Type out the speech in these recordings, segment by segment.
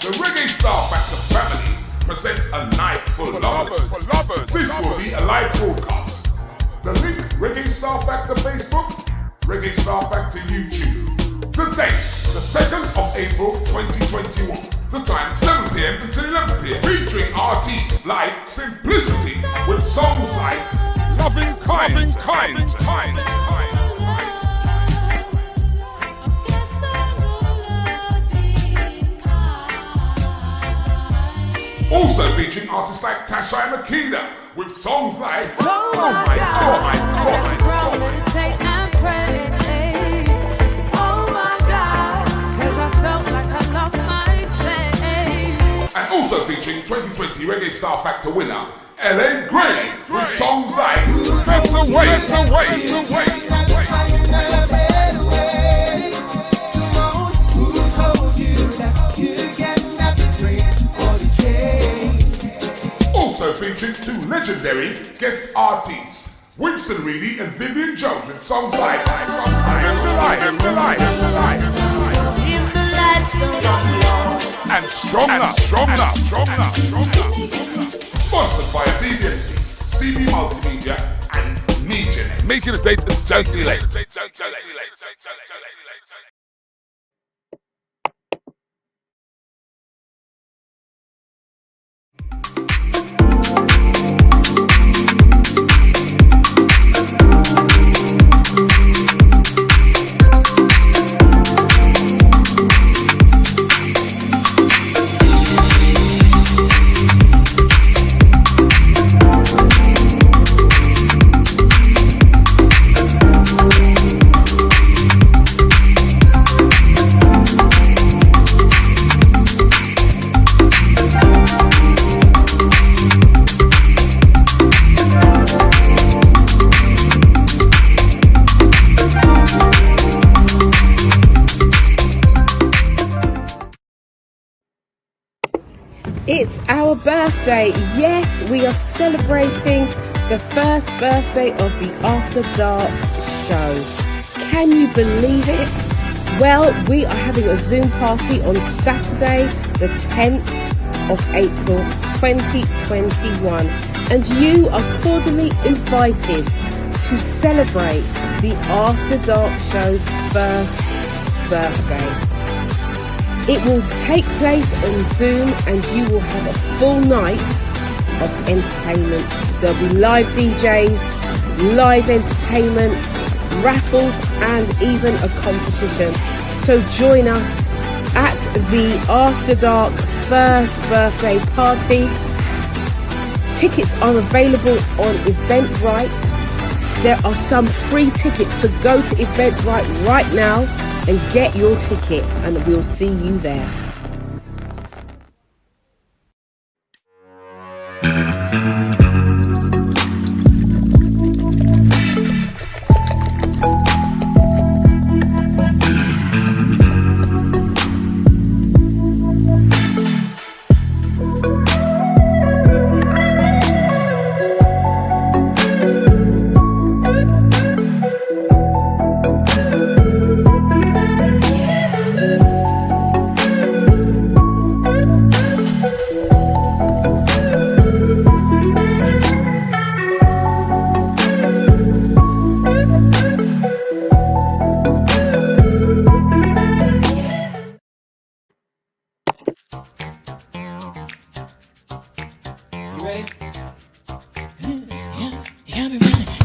The Reggae Star Factor family presents a night for lovers. This will be a live broadcast. The link, Reggae Star Factor Facebook, Reggae Star Factor YouTube. The date, the 2nd of April 2021. The time, 7 p.m. until 11 p.m. Featuring artists like Simplicity with songs like Loving Kind. Also featuring artists like Tasha and Makeda with songs like Oh my God. And also featuring 2020 Reggae Star Factor winner LA Gray with songs like That's Away. Also featuring two legendary guest artists, Winston Reedy and Vivian Jones with songs like and Stronger. Sponsored by BBMC, CB Multimedia, and Media. Making a date and don't be late. It's our birthday. Yes, we are celebrating the first birthday of the After Dark show. Can you believe it? Well, we are having a Zoom party on Saturday, the 10th of April 2021. And you are cordially invited to celebrate the After Dark show's first birthday. It will take place on Zoom and you will have a full night of entertainment. There'll be live DJs, live entertainment, raffles and even a competition. So join us at the After Dark first birthday party. Tickets are available on Eventbrite. There are some free tickets, so go to Eventbrite right now and get your ticket, and we'll see you there.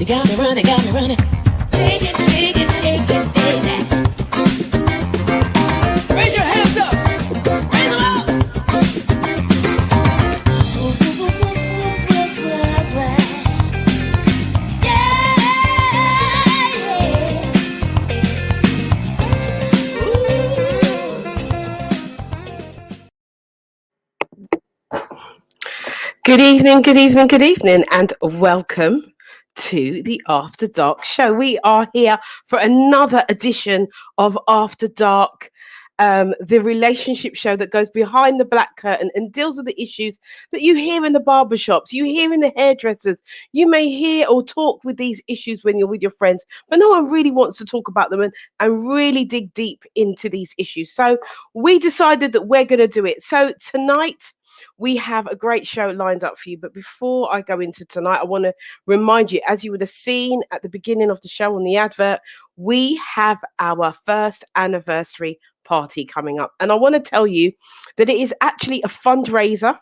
Got me running. Shake it, baby. Raise your hands up. Raise them up. Good evening, and welcome to the After Dark show. We are here for another edition of After Dark, the relationship show that goes behind the black curtain and deals with the issues that you hear in the barbershops, you hear in the hairdressers. You may hear or talk with these issues when you're with your friends, but no one really wants to talk about them and really dig deep into these issues. So we decided that we're going to do it. So tonight, we have a great show lined up for you. But before I go into tonight, I want to remind you, as you would have seen at the beginning of the show on the advert, we have our first anniversary party coming up. And I want to tell you that it is actually a fundraiser.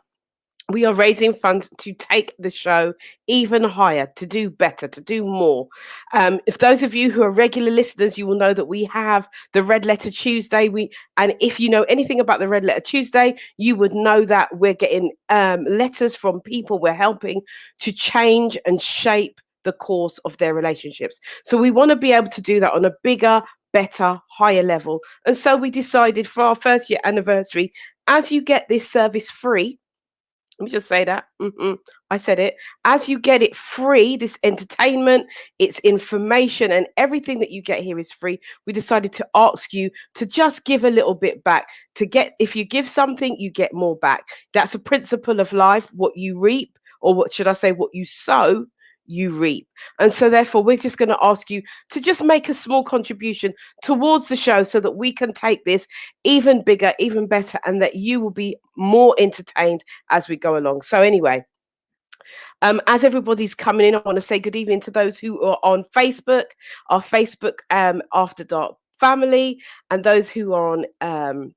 We are raising funds to take the show even higher, to do better, to do more. If those of you who are regular listeners, you will know that we have the Red Letter Tuesday. And if you know anything about the Red Letter Tuesday, you would know that we're getting letters from people we're helping to change and shape the course of their relationships. So we want to be able to do that on a bigger, better, higher level. And so we decided for our first year anniversary, as you get this service free, let me just say that. I said it. As you get it free, this entertainment, it's information, and everything that you get here is free. We decided to ask you to just give a little bit back. If you give something, you get more back. That's a principle of life. What you reap, or what should I say, what you sow, you reap. And so therefore we're just going to ask you to just make a small contribution towards the show so that we can take this even bigger, even better, and that you will be more entertained as we go along. So anyway, as everybody's coming in, I want to say good evening to those who are on Facebook, our Facebook After Dark family, and those who are on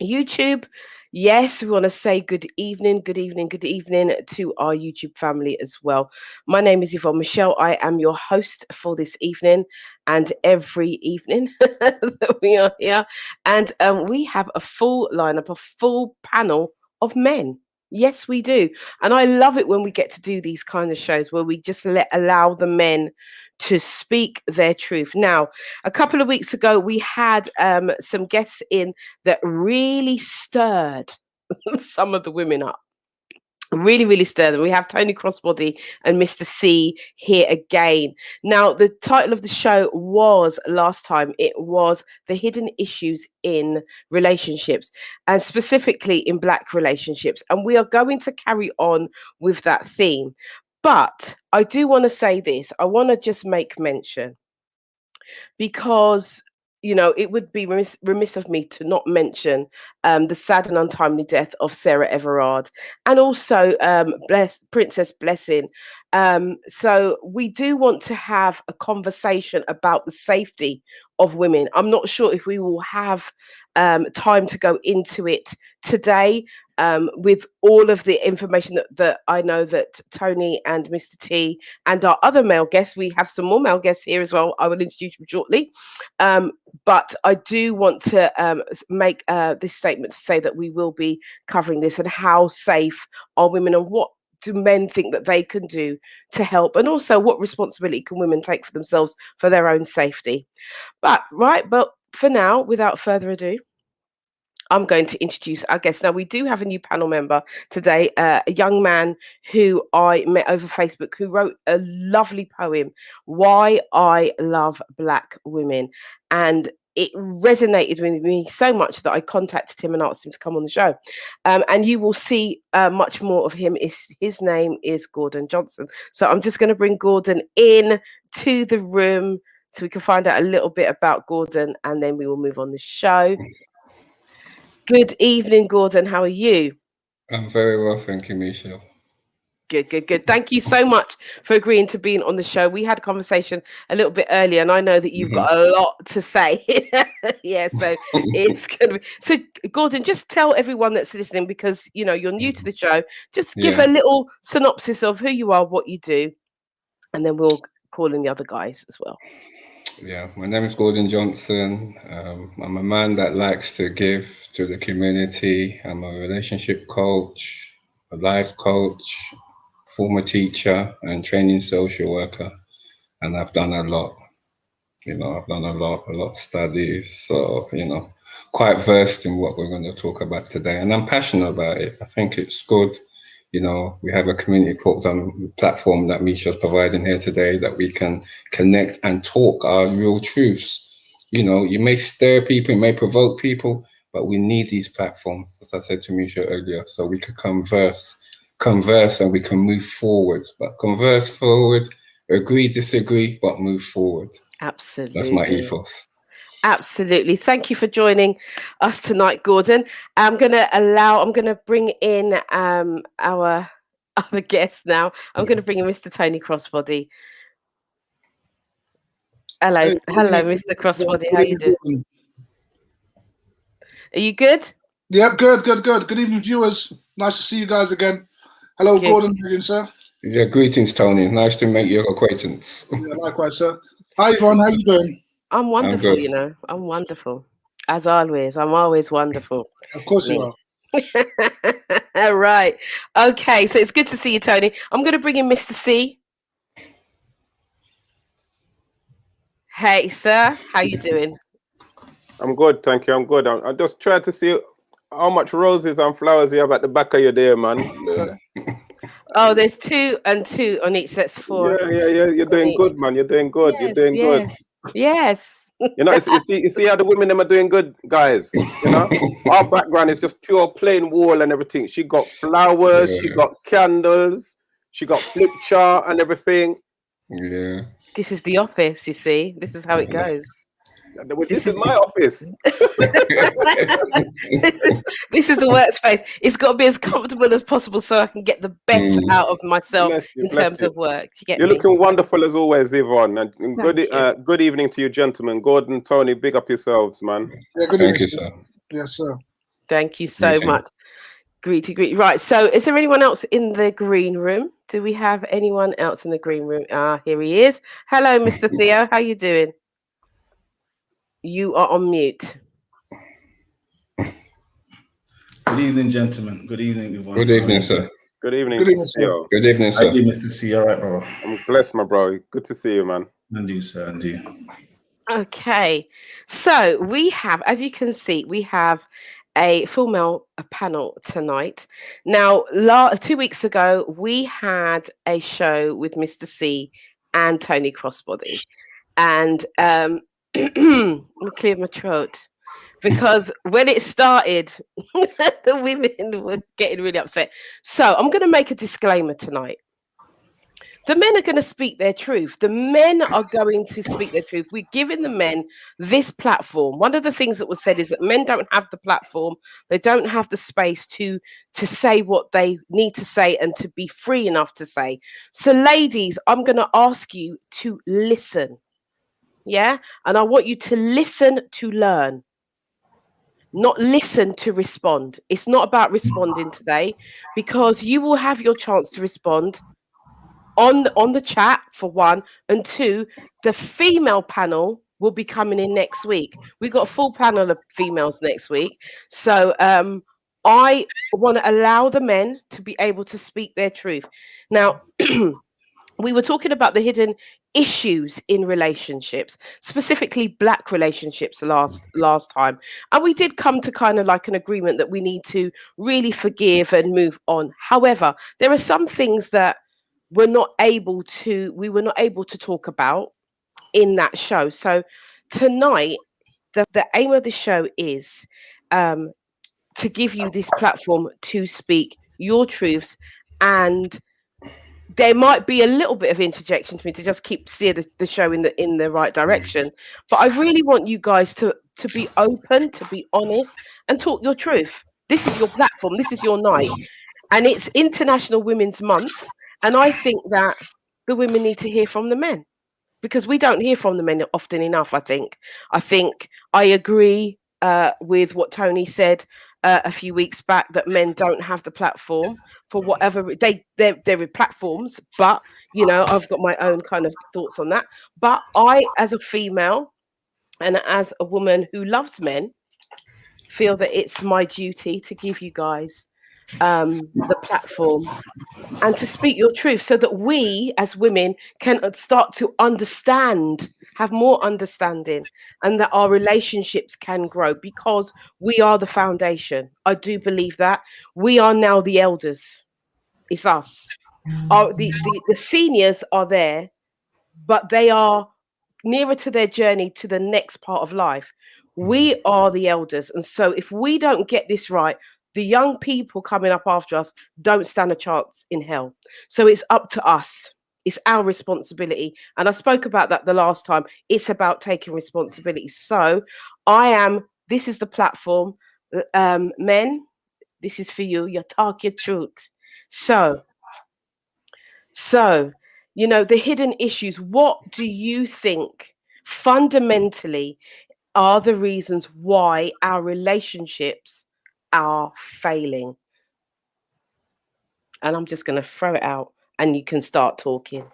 YouTube. Yes, we want to say good evening to our YouTube family as well. My name is Yvonne Michelle. I am your host for this evening and every evening that we are here. And we have a full lineup, a full panel of men. Yes, we do. And I love it when we get to do these kind of shows where we just allow the men to speak their truth. Now, a couple of weeks ago, we had some guests in that really stirred some of the women up. Really stirred them. We have Tony Crossbody and Mr. C here again. Now, the title of the show was last time, it was The Hidden Issues in Relationships, and specifically in Black relationships. And we are going to carry on with that theme. But I do want to say this. I want to just make mention, because it would be remiss of me to not mention the sad and untimely death of Sarah Everard, and also Princess Blessing. So we do want to have a conversation about the safety of women. I'm not sure if we will have time to go into it today, with all of the information that I know that Tony and Mr. T and our other male guests, we have some more male guests here as well. I will introduce them shortly. But I do want to make this statement to say that we will be covering this, and how safe are women, and what do men think that they can do to help, and also what responsibility can women take for themselves for their own safety. But for now, without further ado, I'm going to introduce our guest. Now, we do have a new panel member today, a young man who I met over Facebook, who wrote a lovely poem, Why I Love Black Women. And it resonated with me so much that I contacted him and asked him to come on the show. And you will see much more of him. His name is Gordon Johnson. So I'm just going to bring Gordon in to the room so we can find out a little bit about Gordon, and then we will move on the show. Good evening, Gordon. How are you? I'm very well, thank you, Michelle. Good. Thank you so much for agreeing to being on the show. We had a conversation a little bit earlier, and I know that you've got a lot to say. Yeah, so it's going to be... So, Gordon, just tell everyone that's listening, because, you're new to the show, just give a little synopsis of who you are, what you do, and then we'll call in the other guys as well. Yeah, my name is Gordon Johnson. I'm a man that likes to give to the community. I'm a relationship coach, a life coach, former teacher, and training social worker. And I've done a lot. I've done a lot of studies. So, quite versed in what we're going to talk about today. And I'm passionate about it. I think it's good. We have a community platform that Misha's providing here today, that we can connect and talk our real truths. You may stir people, you may provoke people, but we need these platforms, as I said to Misha earlier, so we can converse and we can move forward. But converse forward, agree, disagree, but move forward. Absolutely. That's my ethos. Absolutely. Thank you for joining us tonight, Gordon. I'm going to bring in our other guest now. I'm going to bring in Mr. Tony Crossbody. Hello, Hey, hello, Mr. Crossbody. How you doing? Are you good? Yep, good. Good evening, viewers. Nice to see you guys again. Hello, Good. Gordon. How you doing, sir? Yeah, greetings, Tony. Nice to make your acquaintance. Yeah, likewise, sir. Hi, Yvonne. How you doing? I'm wonderful, good. you know. I'm wonderful. As always. I'm always wonderful. Of course you are. Right. Okay, so it's good to see you, Tony. I'm going to bring in Mr. C. Hey, sir. How you doing? I'm good, thank you. I'm good. I just tried to see how much roses and flowers you have at the back of your day, man. Oh, there's 2 and 2 on each. That's 4. Yeah. You're doing good, man. You're doing good. Yes, You're doing yes. good. Yes. You know, you see how the women them are doing good, guys. You know, our background is just pure plain wall and everything. She got flowers, she got candles, she got flip chart and everything. Yeah. This is the office, you see. This is how it goes. This is my office. this is the workspace. It's got to be as comfortable as possible so I can get the best out of myself in terms of work. You're looking wonderful as always, Yvonne. And good evening to you, gentlemen. Gordon, Tony, big up yourselves, man. Yeah, good Thank evening, you, sir. sir. Yes, sir. Thank you so much. Greet. Right. So is there anyone else in the green room? Do we have anyone else in the green room? Here he is. Hello, Mr. Theo. How you doing? You are on mute. Good evening, gentlemen. Good evening, everyone. Good evening, sir. Good evening, Good evening, Mr. sir. Theo. Good evening, sir. How you, Mr. C? All right, bro. I'm blessed, my bro. Good to see you, man. And you, sir. And you. Okay. So we have, as you can see, we have a female panel tonight. Now, 2 weeks ago, we had a show with Mr. C and Tony Crossbody. And let me clear my throat. Because when it started, the women were getting really upset. So I'm going to make a disclaimer tonight. The men are going to speak their truth. The men are going to speak their truth. We're giving the men this platform. One of the things that was said is that men don't have the platform. They don't have the space to say what they need to say and to be free enough to say. So, ladies, I'm going to ask you to listen. Yeah? And I want you to listen to learn. Not listen to respond. It's not about responding today, because you will have your chance to respond on the chat, for one, and two, the female panel will be coming in next week. We've got a full panel of females next week. So I want to allow the men to be able to speak their truth. Now, we were talking about the hidden issues in relationships, specifically Black relationships last time. And we did come to kind of like an agreement that we need to really forgive and move on. However, there are some things that we were not able to talk about in that show. So tonight, the aim of the show is to give you this platform to speak your truths, and there might be a little bit of interjection to me to just keep steer the show in the right direction. But I really want you guys to be open, to be honest, and talk your truth. This is your platform. This is your night. And it's International Women's Month. And I think that the women need to hear from the men, because we don't hear from the men often enough, I think. I agree with what Tony said a few weeks back, that men don't have the platform for whatever there are platforms, but you know, I've got my own kind of thoughts on that. But I, as a female and as a woman who loves men, feel that it's my duty to give you guys the platform and to speak your truth, so that we as women can start to have more understanding, and that our relationships can grow, because we are the foundation. I do believe that we are now the elders. It's us. The seniors are there, but they are nearer to their journey to the next part of life. We are the elders. And so if we don't get this right, the young people coming up after us don't stand a chance in hell. So it's up to us. It's our responsibility. And I spoke about that the last time. It's about taking responsibility. So this is the platform. Men, this is for you. You talk your truth. So, the hidden issues, what do you think fundamentally are the reasons why our relationships are failing? And I'm just going to throw it out and you can start talking.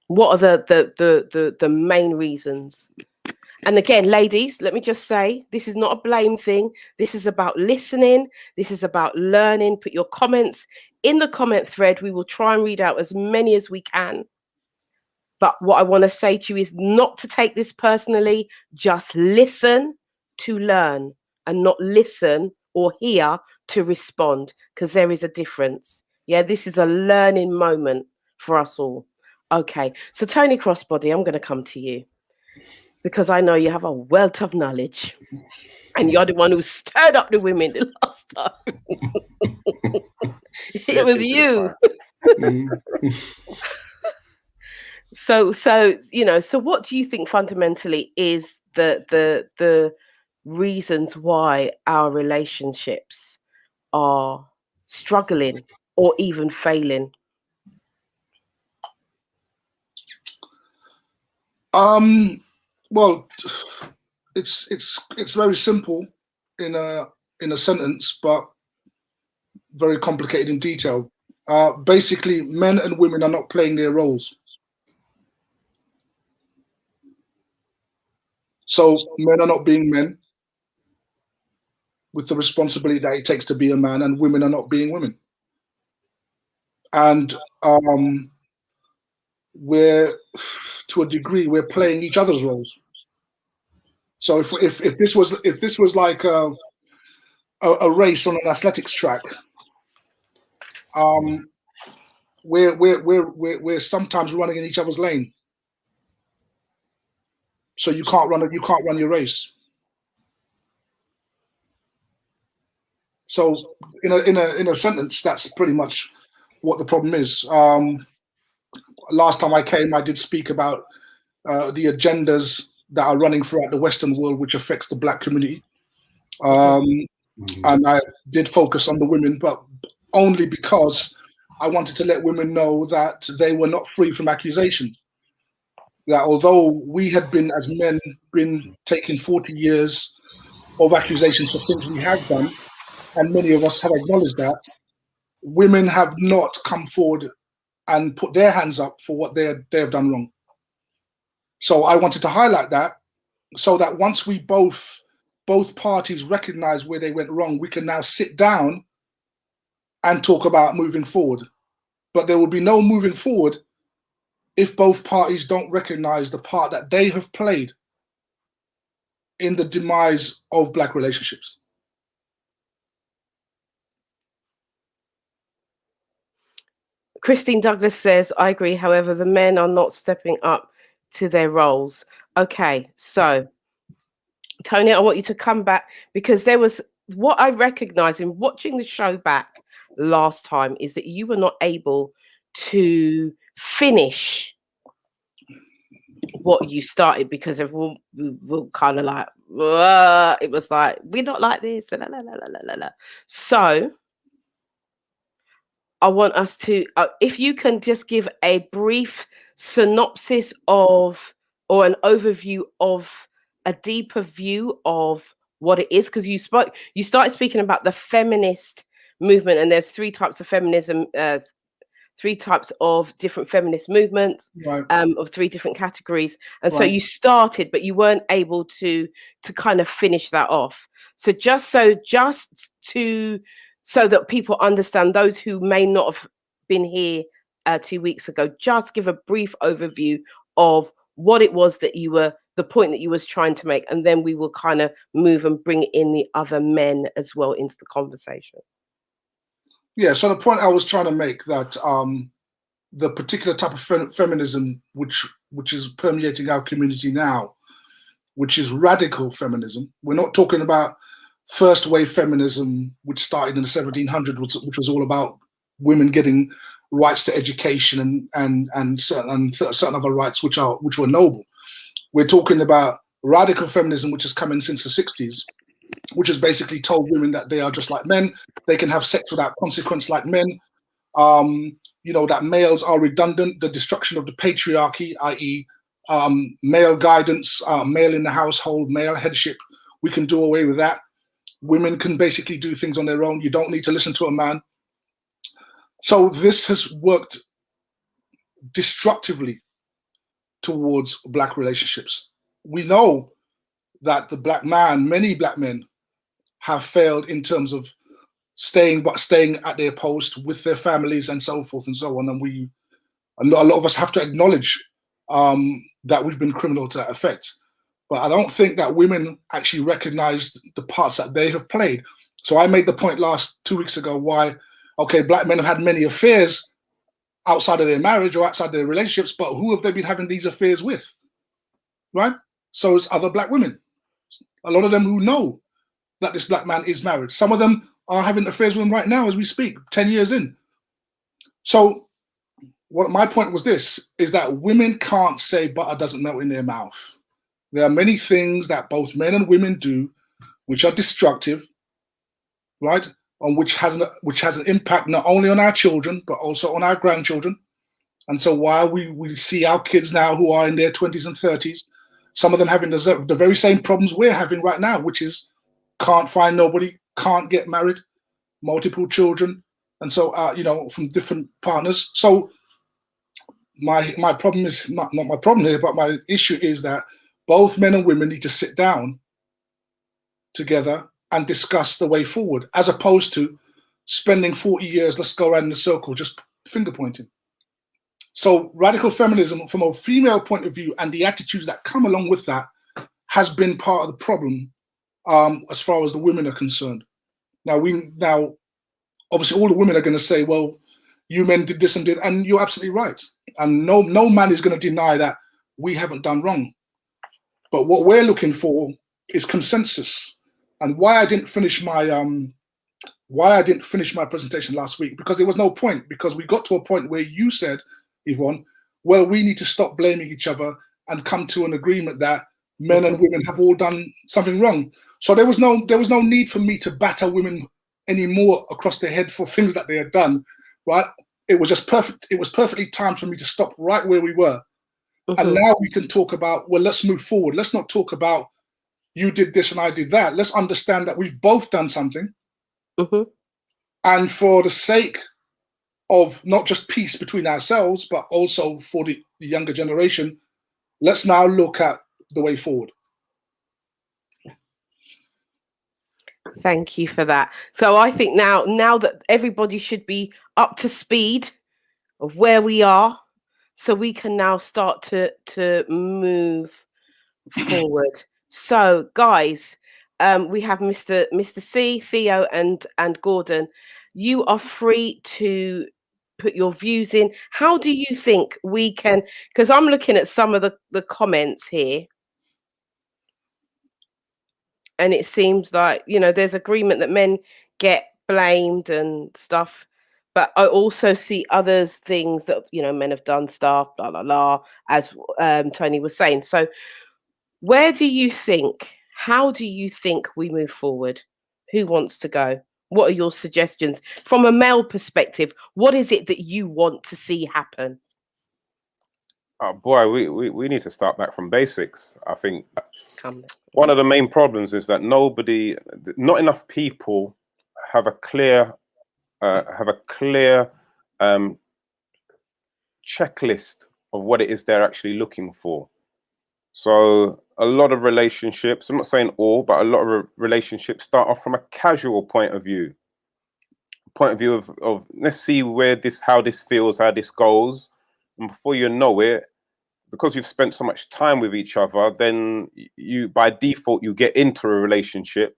What are the main reasons? And again, ladies, let me just say, this is not a blame thing. This is about listening. This is about learning. Put your comments in the comment thread. We will try and read out as many as we can. But what I want to say to you is not to take this personally. Just listen to learn and not listen or hear to respond, because there is a difference. Yeah, this is a learning moment for us all. Okay, so Tony Crossbody, I'm going to come to you because I know you have a wealth of knowledge and you're the one who stirred up the women the last time. It was you. So what do you think fundamentally is the reasons why our relationships are struggling or even failing? Well, it's very simple in a sentence, but very complicated in detail. Basically, men and women are not playing their roles. So men are not being men with the responsibility that it takes to be a man, and women are not being women. And we're, to a degree, we're playing each other's roles. So if this was like a race on an athletics track, we're sometimes running in each other's lane. So you can't run your race. So in a sentence, that's pretty much what the problem is. Last time I came, I did speak about the agendas that are running throughout the Western world, which affects the Black community. And I did focus on the women, but only because I wanted to let women know that they were not free from accusation. That although we had been, as men, been taking 40 years of accusations for things we have done, and many of us have acknowledged that, women have not come forward and put their hands up for what they have done wrong. So I wanted to highlight that, so that once we both parties recognize where they went wrong, we can now sit down and talk about moving forward. But there will be no moving forward if both parties don't recognize the part that they have played in the demise of Black relationships. Christine Douglas says, I agree. However, the men are not stepping up to their roles. Okay, so Tony, I want you to come back, because there was what I recognized in watching the show back last time is that you were not able to finish what you started, because everyone were kind of like, it was like, we're not like this. La, la, la, la, la, la. So I want us to, if you can just give a brief synopsis of, or an overview of a deeper view of what it is, because you started speaking about the feminist movement, and there's three types of feminism, three types of different feminist movements, Right. Of three different categories. And so Right. you started, but you weren't able to kind of finish that off. So just so that people understand, those who may not have been here 2 weeks ago, just give a brief overview of what it was that the point that you was trying to make, and then we will kind of move and bring in the other men as well into the conversation. Yeah, so the point I was trying to make, that the particular type of feminism which is permeating our community now which is radical feminism. We're not talking about first wave feminism, which started in the 1700s, which was all about women getting rights to education and certain other rights which were noble. We're talking about radical feminism, which has come in since the 60s, which has basically told women that they are just like men. They can have sex without consequence like men. That males are redundant. The destruction of the patriarchy, i.e., male guidance, male in the household, male headship. We can do away with that. Women can basically do things on their own. You don't need to listen to a man. So this has worked destructively towards black relationships. We know that many black men have failed in terms of staying at their post with their families and so forth and so on. And a lot of us have to acknowledge that we've been criminal to that effect. But I don't think that women actually recognized the parts that they have played. So I made the point 2 weeks ago why, okay, black men have had many affairs outside of their marriage or outside their relationships, but who have they been having these affairs with, right? So it's other black women. A lot of them who know that this black man is married. Some of them are having affairs with him right now as we speak, 10 years in. So what my point was this, is that women can't say butter doesn't melt in their mouth. There are many things that both men and women do which are destructive, right? And which has an impact not only on our children, but also on our grandchildren. And so while we see our kids now who are in their 20s and 30s, some of them having the very same problems we're having right now, which is can't find nobody, can't get married, multiple children, and so from different partners. So my problem is not my problem here, but my issue is that both men and women need to sit down together and discuss the way forward, as opposed to spending 40 years, let's go around in a circle, just finger pointing. So radical feminism, from a female point of view, and the attitudes that come along with that, has been part of the problem as far as the women are concerned. Now, obviously, all the women are going to say, well, you men did this and did, and you're absolutely right. And no man is going to deny that we haven't done wrong. But what we're looking for is consensus. And why I didn't finish my presentation last week, because there was no point, because we got to a point where you said, Yvonne, well, we need to stop blaming each other and come to an agreement that men and women have all done something wrong. So there was no need for me to batter women anymore across their head for things that they had done, right? It was just perfect. It was perfectly timed for me to stop right where we were. Mm-hmm. And now we can talk about, well, let's move forward. Let's not talk about you did this and I did that. Let's understand that we've both done something. Mm-hmm. And for the sake of not just peace between ourselves, but also for the younger generation, let's now look at the way forward. Thank you for that. So I think now that everybody should be up to speed of where we are, so we can now start to move forward. So guys, we have Mr. C, Theo, and Gordon. You are free to put your views in. How do you think we can, because I'm looking at some of the comments here, and it seems like, there's agreement that men get blamed and stuff, but I also see others things that, men have done stuff, blah, blah, blah, as Tony was saying. So how do you think we move forward? Who wants to go? What are your suggestions from a male perspective? What is it that you want to see happen? Oh boy, we need to start back from basics. I think one of the main problems is that not enough people have a clear checklist of what it is they're actually looking for. So a lot of relationships, I'm not saying all, but a lot of relationships start off from a casual point of view of let's see how this feels, how this goes. And before you know it, because you've spent so much time with each other, then you, by default, you get into a relationship.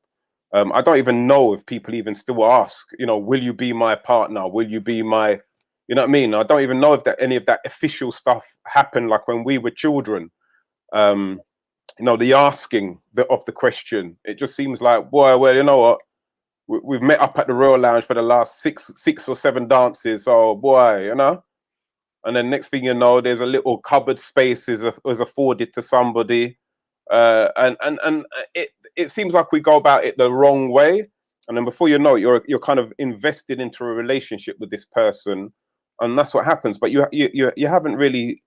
I don't even know if people even still ask, will you be my partner? Will you be my, you know what I mean? I don't even know if any of that official stuff happened like when we were children. the asking of the question. It just seems like, boy, well, you know what? We've met up at the Royal Lounge for the last six or seven dances. So, boy, and then next thing you know, there's a little cupboard space is afforded to somebody, and it seems like we go about it the wrong way. And then before you know it, you're kind of invested into a relationship with this person, and that's what happens. But you haven't really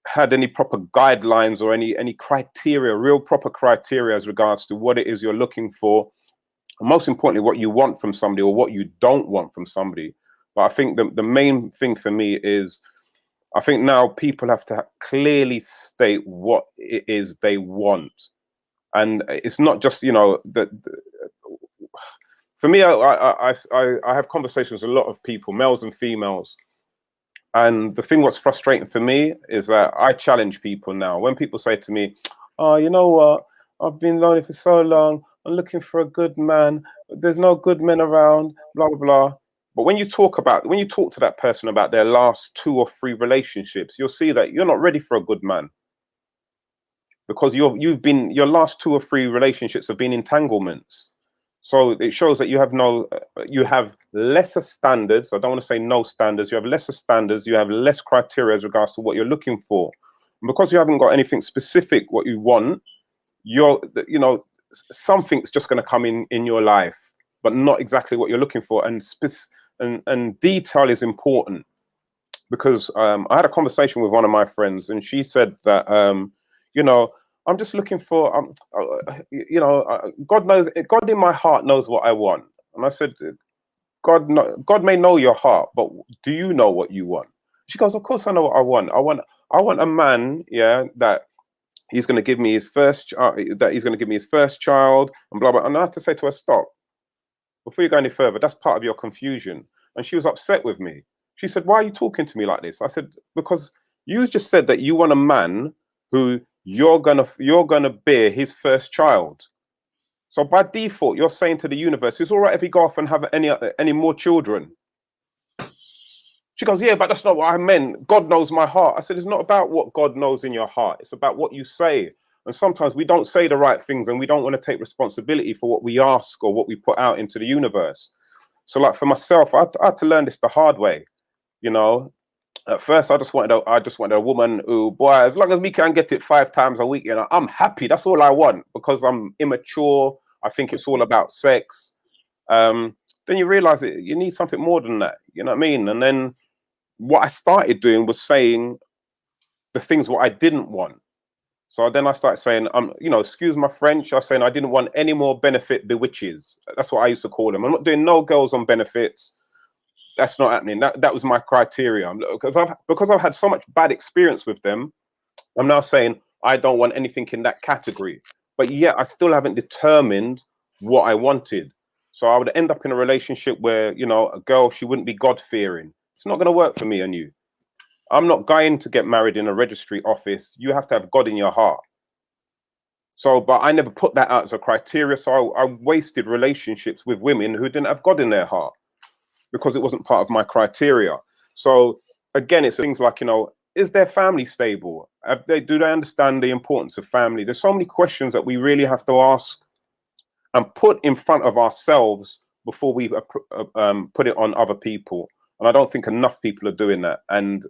had any proper guidelines or any criteria, real proper criteria as regards to what it is you're looking for, and most importantly, what you want from somebody or what you don't want from somebody. But I think the main thing for me is, I think now people have to clearly state what it is they want, and it's not just for me, I have conversations with a lot of people, males and females. And the thing what's frustrating for me is that I challenge people now. When people say to me, oh, you know what? I've been lonely for so long. I'm looking for a good man. There's no good men around, blah, blah, blah. But when you talk to that person about their last 2 or 3 relationships, you'll see that you're not ready for a good man. Because your last 2 or 3 relationships have been entanglements. So it shows that you have lesser standards. I don't want to say no standards. You have lesser standards. You have less criteria as regards to what you're looking for. And because you haven't got anything specific what you want, something's just going to come in your life, but not exactly what you're looking for. And detail is important, because I had a conversation with one of my friends, and she said that I'm just looking for, God knows, God in my heart knows what I want. And I said, God may know your heart, but do you know what you want? She goes, of course I know what I want. I want a man, that he's going to give me his first, child, and blah, blah. And I have to say to her, stop. Before you go any further, that's part of your confusion. And she was upset with me. She said, why are you talking to me like this? I said, because you just said that you want a man who you're gonna bear his first child. So by default, you're saying to the universe, it's all right if he go off and have any more children. She goes, yeah, but that's not what I meant. God knows my heart. I said, it's not about what God knows in your heart. It's about what you say. And sometimes we don't say the right things, and we don't want to take responsibility for what we ask or what we put out into the universe. So like for myself, I had to learn this the hard way. At first, I just wanted a woman who, boy, as long as we can get it 5 times a week, I'm happy. That's all I want, because I'm immature. I think it's all about sex. Then you realize you need something more than that. You know what I mean? And then what I started doing was saying the things what I didn't want. So then I started saying, excuse my French, I was saying I didn't want any more benefit bewitches. That's what I used to call them. I'm not doing no girls on benefits. That's not happening. That was my criteria. Because I've had so much bad experience with them, I'm now saying I don't want anything in that category. But yet I still haven't determined what I wanted. So I would end up in a relationship where, a girl, she wouldn't be God-fearing. It's not going to work for me and you. I'm not going to get married in a registry office. You have to have God in your heart. So, but I never put that out as a criteria. So I wasted relationships with women who didn't have God in their heart, because it wasn't part of my criteria. So again, it's things like, is their family stable? Do they understand the importance of family? There's so many questions that we really have to ask and put in front of ourselves before we put it on other people. And I don't think enough people are doing that. And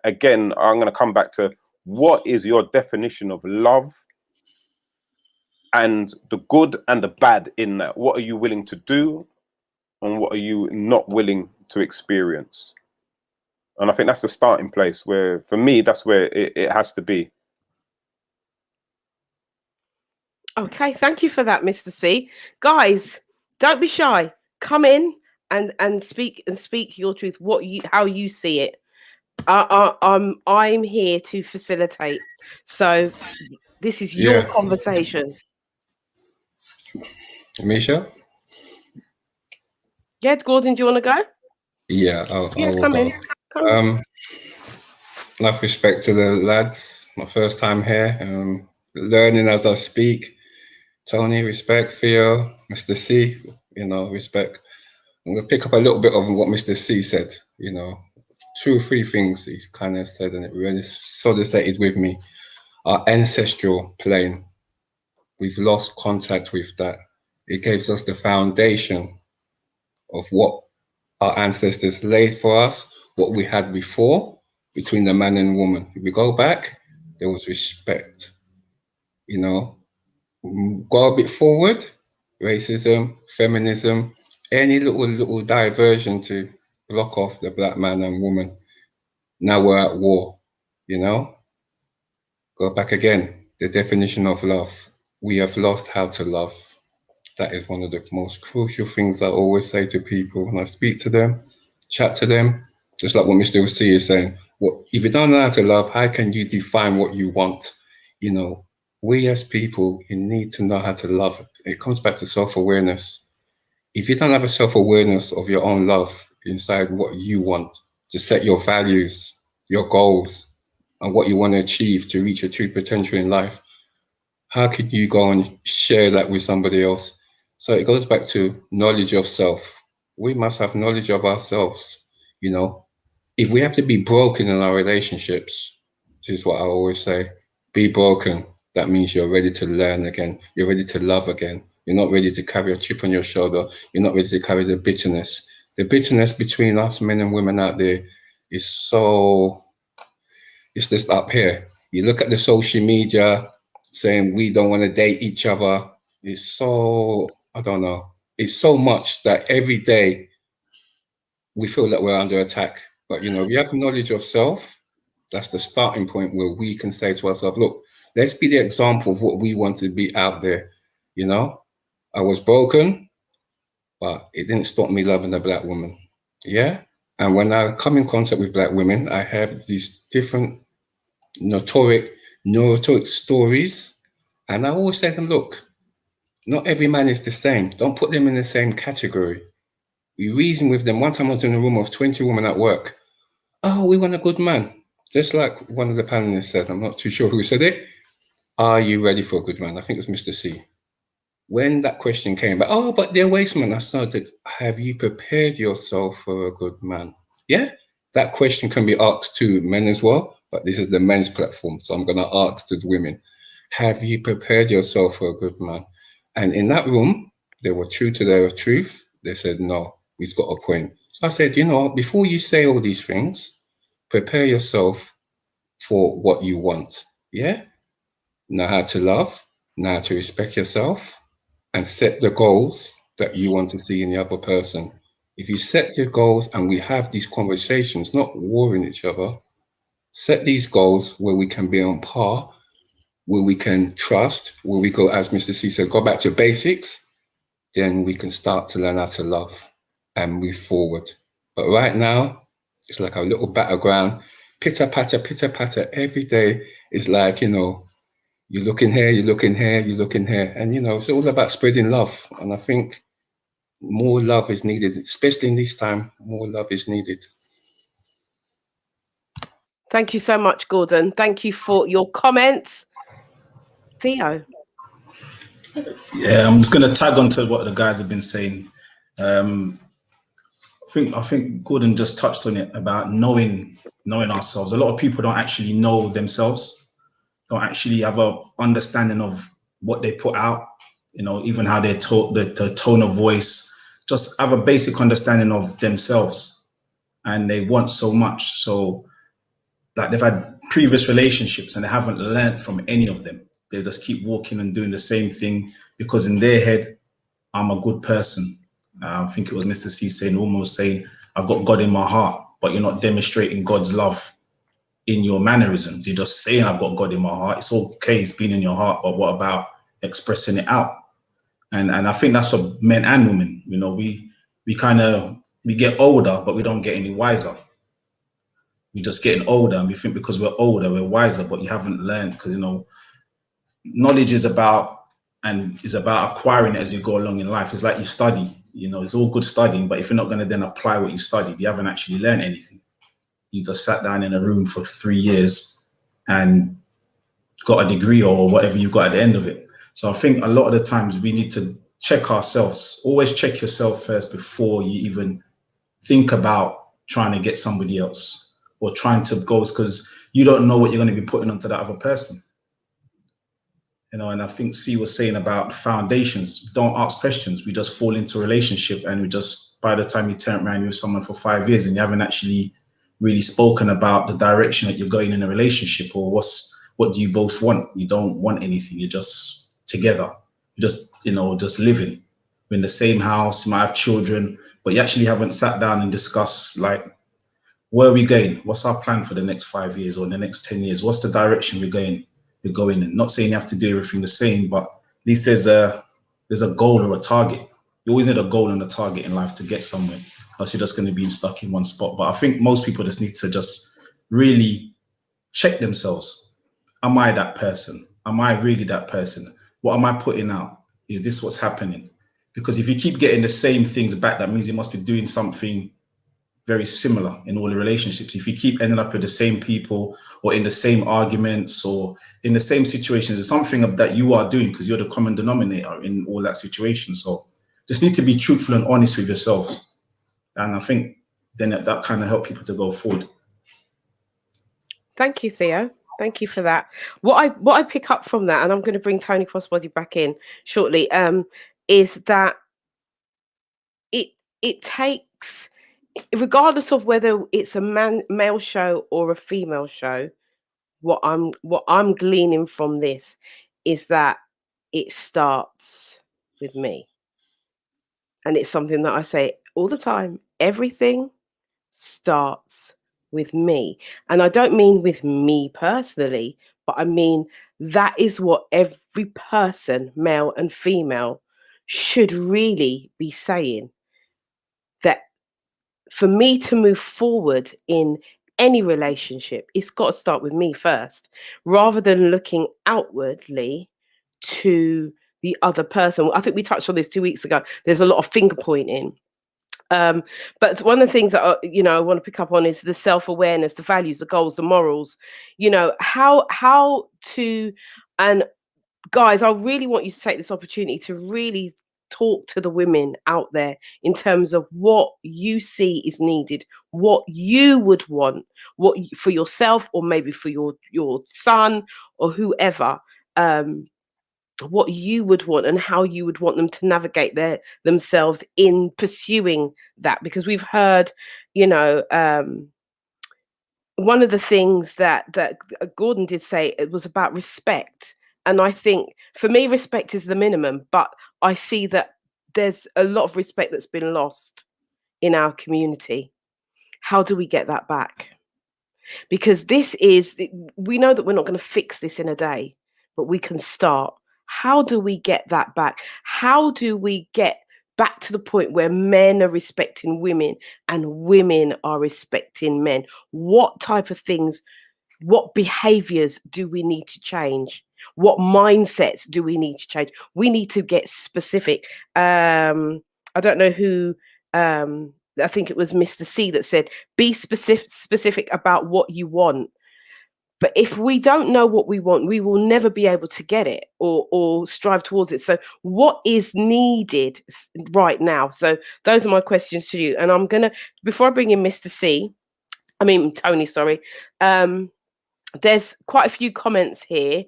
again, I'm going to come back to, what is your definition of love, and the good and the bad in that? What are you willing to do, and what are you not willing to experience? And I think that's the starting place, where, for me, that's where it has to be. Okay, thank you for that, Mr. C. Guys, don't be shy. Come in and speak your truth, how you see it. I'm here to facilitate. So this is your conversation. Misha? Yeah, Gordon, do you want to go? Yeah, I'll come go. in. Come in. Enough respect to the lads. My first time here. Learning as I speak. Tony, respect. Theo, Mr. C, respect. I'm going to pick up a little bit of what Mr. C said, 2 or 3 things he's kind of said, and it really solidified with me. our ancestral plane. We've lost contact with that. It gives us the foundation of what our ancestors laid for us, what we had before between the man and woman. If we go back, there was respect. You know, go a bit forward, racism, feminism, any little diversion to block off the black man and woman. Now we're at war, you know? Go back again, the definition of love. We have lost how to love. That is one of the most crucial things I always say to people when I speak to them, chat to them, just like what Mr. C is saying. What if you don't know how to love, how can you define what you want? You know, we as people, you need to know how to love. It comes back to self-awareness. If you don't have a self-awareness of your own love inside what you want, to set your values, your goals, and what you want to achieve to reach your true potential in life, how can you go and share that with somebody else? So it goes back to knowledge of self. We must have knowledge of ourselves. You know, if we have to be broken in our relationships, this is what I always say, be broken. That means you're ready to learn again. You're ready to love again. You're not ready to carry a chip on your shoulder. You're not ready to carry the bitterness. The bitterness between us men and women out there is so, it's just up here. You look at the social media saying we don't want to date each other. It's so, I don't know. It's so much that every day we feel that we're under attack. But, you know, if you have knowledge of self, that's the starting point where we can say to ourselves, look, let's be the example of what we want to be out there. You know, I was broken, but it didn't stop me loving a black woman. Yeah. And when I come in contact with black women, I have these different neurotic stories. And I always say to them, look, not every man is the same. Don't put them in the same category. We reason with them. One time I was in a room of 20 women at work. Oh, we want a good man. Just like one of the panelists said, I'm not too sure who said it. Are you ready for a good man? I think it's Mr. C. When that question came back, oh, but they're waste man. I started, have you prepared yourself for a good man? Yeah, that question can be asked to men as well, but this is the men's platform. So I'm going to ask to the women, have you prepared yourself for a good man? And in that room, they were true to their truth. They said, no, he's got a point. So I said, you know, before you say all these things, prepare yourself for what you want. Yeah? Know how to love, know how to respect yourself, and set the goals that you want to see in the other person. If you set your goals and we have these conversations, not warring each other, set these goals where we can be on par, where we can trust, where we go, as Mr. C said, go back to basics, then we can start to learn how to love and move forward. But right now, it's like a little battleground, pitter patter every day. Is like, you know, you look in here, you look in here, you look in here. And, you know, it's all about spreading love. And I think more love is needed, especially in this time, more love is needed. Thank you so much, Gordon. Thank you for your comments. Theo. Yeah, I'm just going to tag on to what the guys have been saying. I think Gordon just touched on it about knowing ourselves. A lot of people don't actually know themselves, don't actually have a understanding of what they put out, you know, even how they talk, the tone of voice, just have a basic understanding of themselves. And they want so much. So that they've had previous relationships and they haven't learned from any of them. They just keep walking and doing the same thing because in their head, I'm a good person. I think it was Mr. C saying, almost saying, I've got God in my heart, but you're not demonstrating God's love in your mannerisms. You're just saying, I've got God in my heart. It's okay, it's been in your heart, but what about expressing it out? And I think that's for men and women. You know, we get older, but we don't get any wiser. We're just getting older, and we think because we're older, we're wiser, but you haven't learned, because, you know, knowledge is about acquiring it as you go along in life. It's like you study, you know, it's all good studying, but if you're not going to then apply what you studied, you haven't actually learned anything. You just sat down in a room for 3 years and got a degree or whatever you got at the end of it. So I think a lot of the times we need to check ourselves. Always check yourself first before you even think about trying to get somebody else or trying to go, because you don't know what you're going to be putting onto that other person. You know, and I think C was saying about the foundations. Don't ask questions. We just fall into a relationship, and we just, by the time you turn around with someone for 5 years and you haven't actually really spoken about the direction that you're going in a relationship, or what do you both want? You don't want anything. You're just together. You're just, you know, just living. We're in the same house. You might have children, but you actually haven't sat down and discussed, like, where are we going? What's our plan for the next 5 years or the next 10 years? What's the direction we're going in? Not saying you have to do everything the same, but at least there's a goal or a target. You always need a goal and a target in life to get somewhere, else you're just going to be stuck in one spot. But I think most people just need to just really check themselves. Am I that person? Am I really that person? What am I putting out? Is this what's happening? Because if you keep getting the same things back, that means you must be doing something very similar in all the relationships. If you keep ending up with the same people or in the same arguments or in the same situations, it's something that you are doing, because you're the common denominator in all that situation. So just need to be truthful and honest with yourself. And I think then that kind of help people to go forward. Thank you, Theo. Thank you for that. What I pick up from that, and I'm going to bring Tony Crossbody back in shortly, is that it takes, regardless of whether it's a male show or a female show, what I'm gleaning from this is that it starts with me. And it's something that I say all the time. Everything starts with me. And I don't mean with me personally, but I mean that is what every person, male and female, should really be saying. That for me to move forward in any relationship, it's got to start with me first, rather than looking outwardly to the other person. I think we touched on this 2 weeks ago. There's a lot of finger pointing. But one of the things that I want to pick up on is the self-awareness, the values, the goals, the morals. How to, and guys, I really want you to take this opportunity to really talk to the women out there in terms of what you see is needed, what you would want, for yourself, or maybe for your son or whoever. What you would want and how you would want them to navigate themselves in pursuing that. Because we've heard, one of the things that Gordon did say, it was about respect. And I think for me, respect is the minimum, but I see that there's a lot of respect that's been lost in our community. How do we get that back? Because we know that we're not going to fix this in a day, but we can start. How do we get that back? How do we get back to the point where men are respecting women and women are respecting men? What type of things, what behaviors do we need to change? What mindsets do we need to change? We need to get specific. I don't know who, I think it was Mr. C that said, be specific about what you want. But if we don't know what we want, we will never be able to get it or strive towards it. So what is needed right now? So those are my questions to you. And I'm going to, before I bring in Tony, sorry. There's quite a few comments here.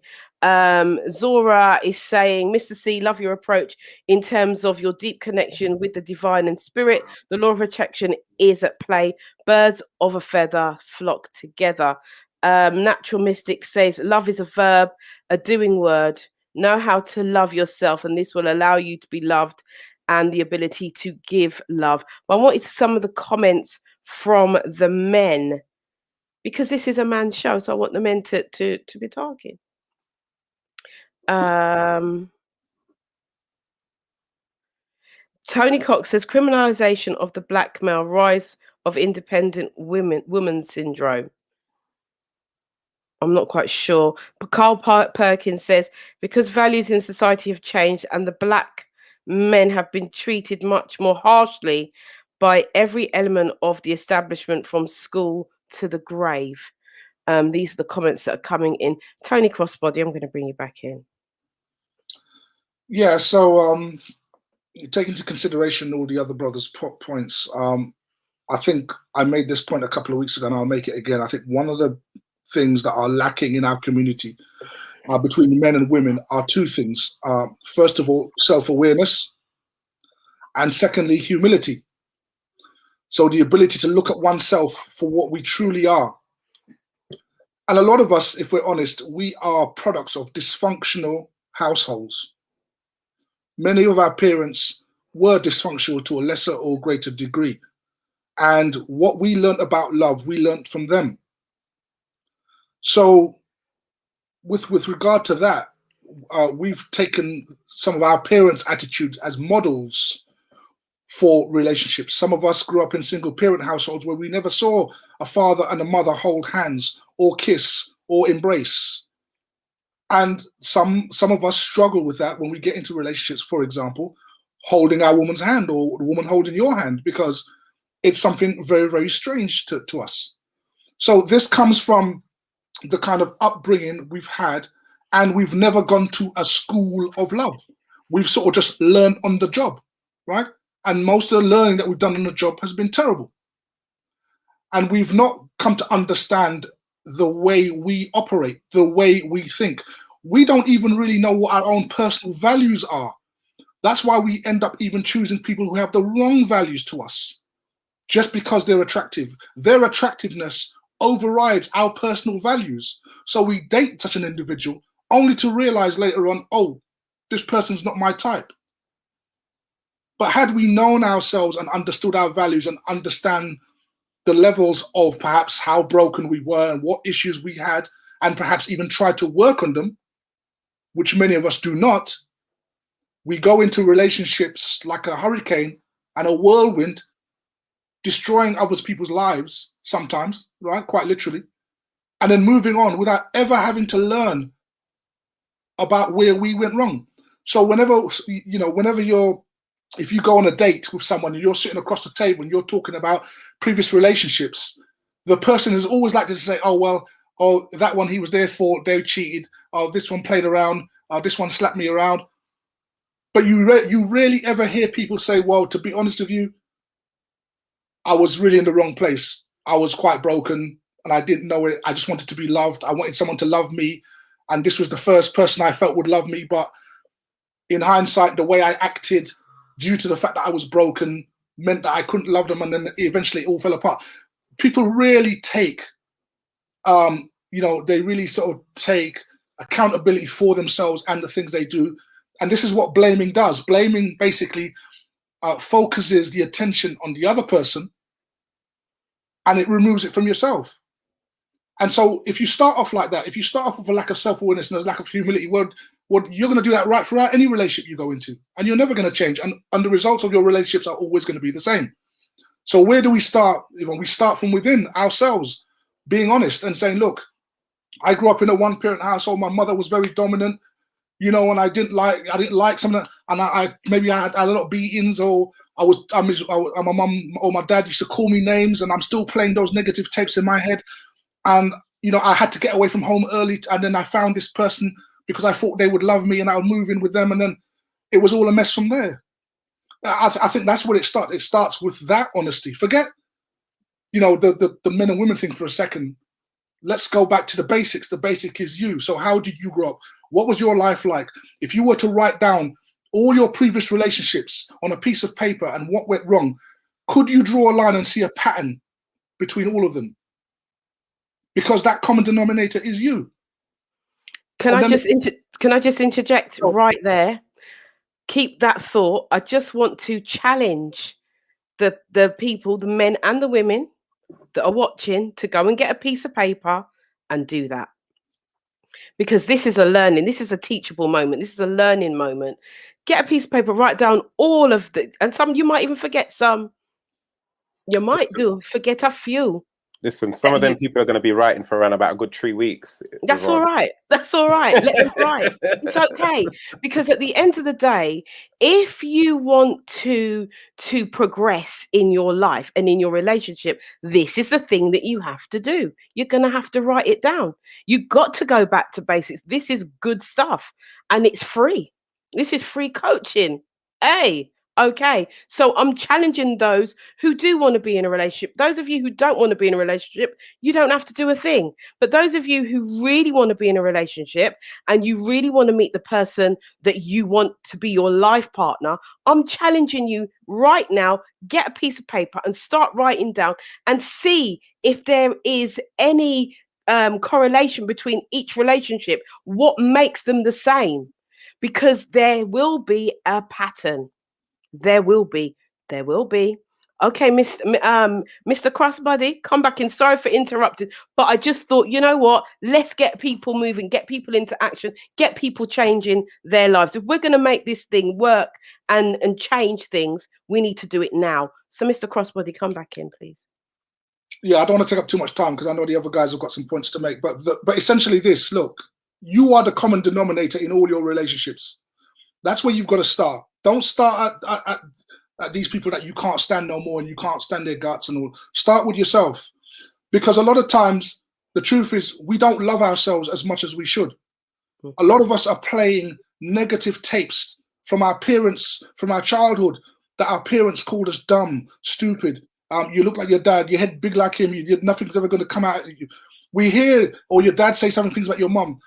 Zora is saying, Mr. C, love your approach in terms of your deep connection with the divine and spirit. The law of attraction is at play. Birds of a feather flock together. Natural Mystic says, love is a verb, a doing word. Know how to love yourself, and this will allow you to be loved and the ability to give love. But I wanted some of the comments from the men, because this is a man's show, so I want the men to be talking. Tony Cox says, criminalization of the black male, rise of independent woman syndrome. I'm not quite sure. But Carl Perkins says, because values in society have changed and the black men have been treated much more harshly by every element of the establishment, from school to the grave. These are the comments that are coming in. Tony Crossbody, I'm going to bring you back in. Yeah, so take into consideration all the other brothers' points. I think I made this point a couple of weeks ago, and I'll make it again. I think one of the things that are lacking in our community between men and women are two things. First of all, self-awareness, and secondly, humility. So the ability to look at oneself for what we truly are. And a lot of us, if we're honest, we are products of dysfunctional households. Many of our parents were dysfunctional to a lesser or greater degree. And what we learned about love, we learned from them. So with regard to that, we've taken some of our parents' attitudes as models for relationships. Some of us grew up in single parent households where we never saw a father and a mother hold hands or kiss or embrace. And some of us struggle with that when we get into relationships, for example, holding our woman's hand or the woman holding your hand, because it's something very, very strange to us. So this comes from the kind of upbringing we've had, and we've never gone to a school of love. We've sort of just learned on the job, right? And most of the learning that we've done on the job has been terrible. And we've not come to understand the way we operate, the way we think. We don't even really know what our own personal values are. That's why we end up even choosing people who have the wrong values to us, just because they're attractive. Their attractiveness overrides our personal values. So we date such an individual only to realize later on, oh, this person's not my type. But had we known ourselves and understood our values and understand the levels of perhaps how broken we were and what issues we had, and perhaps even tried to work on them, which many of us do not, we go into relationships like a hurricane and a whirlwind, destroying other people's lives sometimes, right? Quite literally. And then moving on without ever having to learn about where we went wrong. So whenever if you go on a date with someone and you're sitting across the table and you're talking about previous relationships, the person is always like to say, oh, well, oh, that one he was there for, they cheated. Oh, this one played around. This one slapped me around. But you rarely ever hear people say, well, to be honest with you, I was really in the wrong place. I was quite broken and I didn't know it. I just wanted to be loved. I wanted someone to love me. And this was the first person I felt would love me. But in hindsight, the way I acted due to the fact that I was broken meant that I couldn't love them. And then eventually it all fell apart. People really take, they really sort of take accountability for themselves and the things they do. And this is what blaming does. Blaming basically focuses the attention on the other person and it removes it from yourself. And so if you start off like that, if you start off with a lack of self-awareness and a lack of humility, well, you're going to do that right throughout any relationship you go into, and you're never going to change. And the results of your relationships are always going to be the same. So where do we start? We start from within ourselves, being honest and saying, look, I grew up in a one-parent household. My mother was very dominant, and I didn't like something, and I had a lot of beatings, or my mum or my dad used to call me names, and I'm still playing those negative tapes in my head. And, I had to get away from home early. And then I found this person because I thought they would love me and I would move in with them. And then it was all a mess from there. I think that's where it starts. It starts with that honesty. Forget, the men and women thing for a second. Let's go back to the basics. The basic is you. So how did you grow up? What was your life like? If you were to write down all your previous relationships on a piece of paper and what went wrong, could you draw a line and see a pattern between all of them? Because that common denominator is you. Can I just interject right there? Keep that thought. I just want to challenge the people, the men and the women that are watching, to go and get a piece of paper and do that. Because this is a teachable moment. This is a learning moment. Get a piece of paper, write down all of and some you might even forget some. You might forget a few. Listen, some of them people are going to be writing for around about a good 3 weeks. That's all right. That's all right. Let them write. It's okay. Because at the end of the day, if you want to progress in your life and in your relationship, this is the thing that you have to do. You're going to have to write it down. You've got to go back to basics. This is good stuff. And it's free. This is free coaching. Hey, Okay, so I'm challenging those who do want to be in a relationship. Those of you who don't want to be in a relationship, you don't have to do a thing. But those of you who really want to be in a relationship and you really want to meet the person that you want to be your life partner, I'm challenging you right now. Get a piece of paper and start writing down and see if there is any correlation between each relationship. What makes them the same? Because there will be a pattern. There will be. There will be. Okay, Mr. Crossbody, come back in. Sorry for interrupting, but I just thought, you know what? Let's get people moving, get people into action, get people changing their lives. If we're going to make this thing work and change things, we need to do it now. So, Mr. Crossbody, come back in, please. Yeah, I don't want to take up too much time because I know the other guys have got some points to make. But essentially, this look, you are the common denominator in all your relationships. That's where you've got to start. Don't start at these people that you can't stand no more and you can't stand their guts and all. Start with yourself, because a lot of times the truth is we don't love ourselves as much as we should. A lot of us are playing negative tapes from our parents, from our childhood, that our parents called us dumb, stupid. You look like your dad, your head big like him, nothing's ever going to come out of you. We hear, or your dad say some things about your mum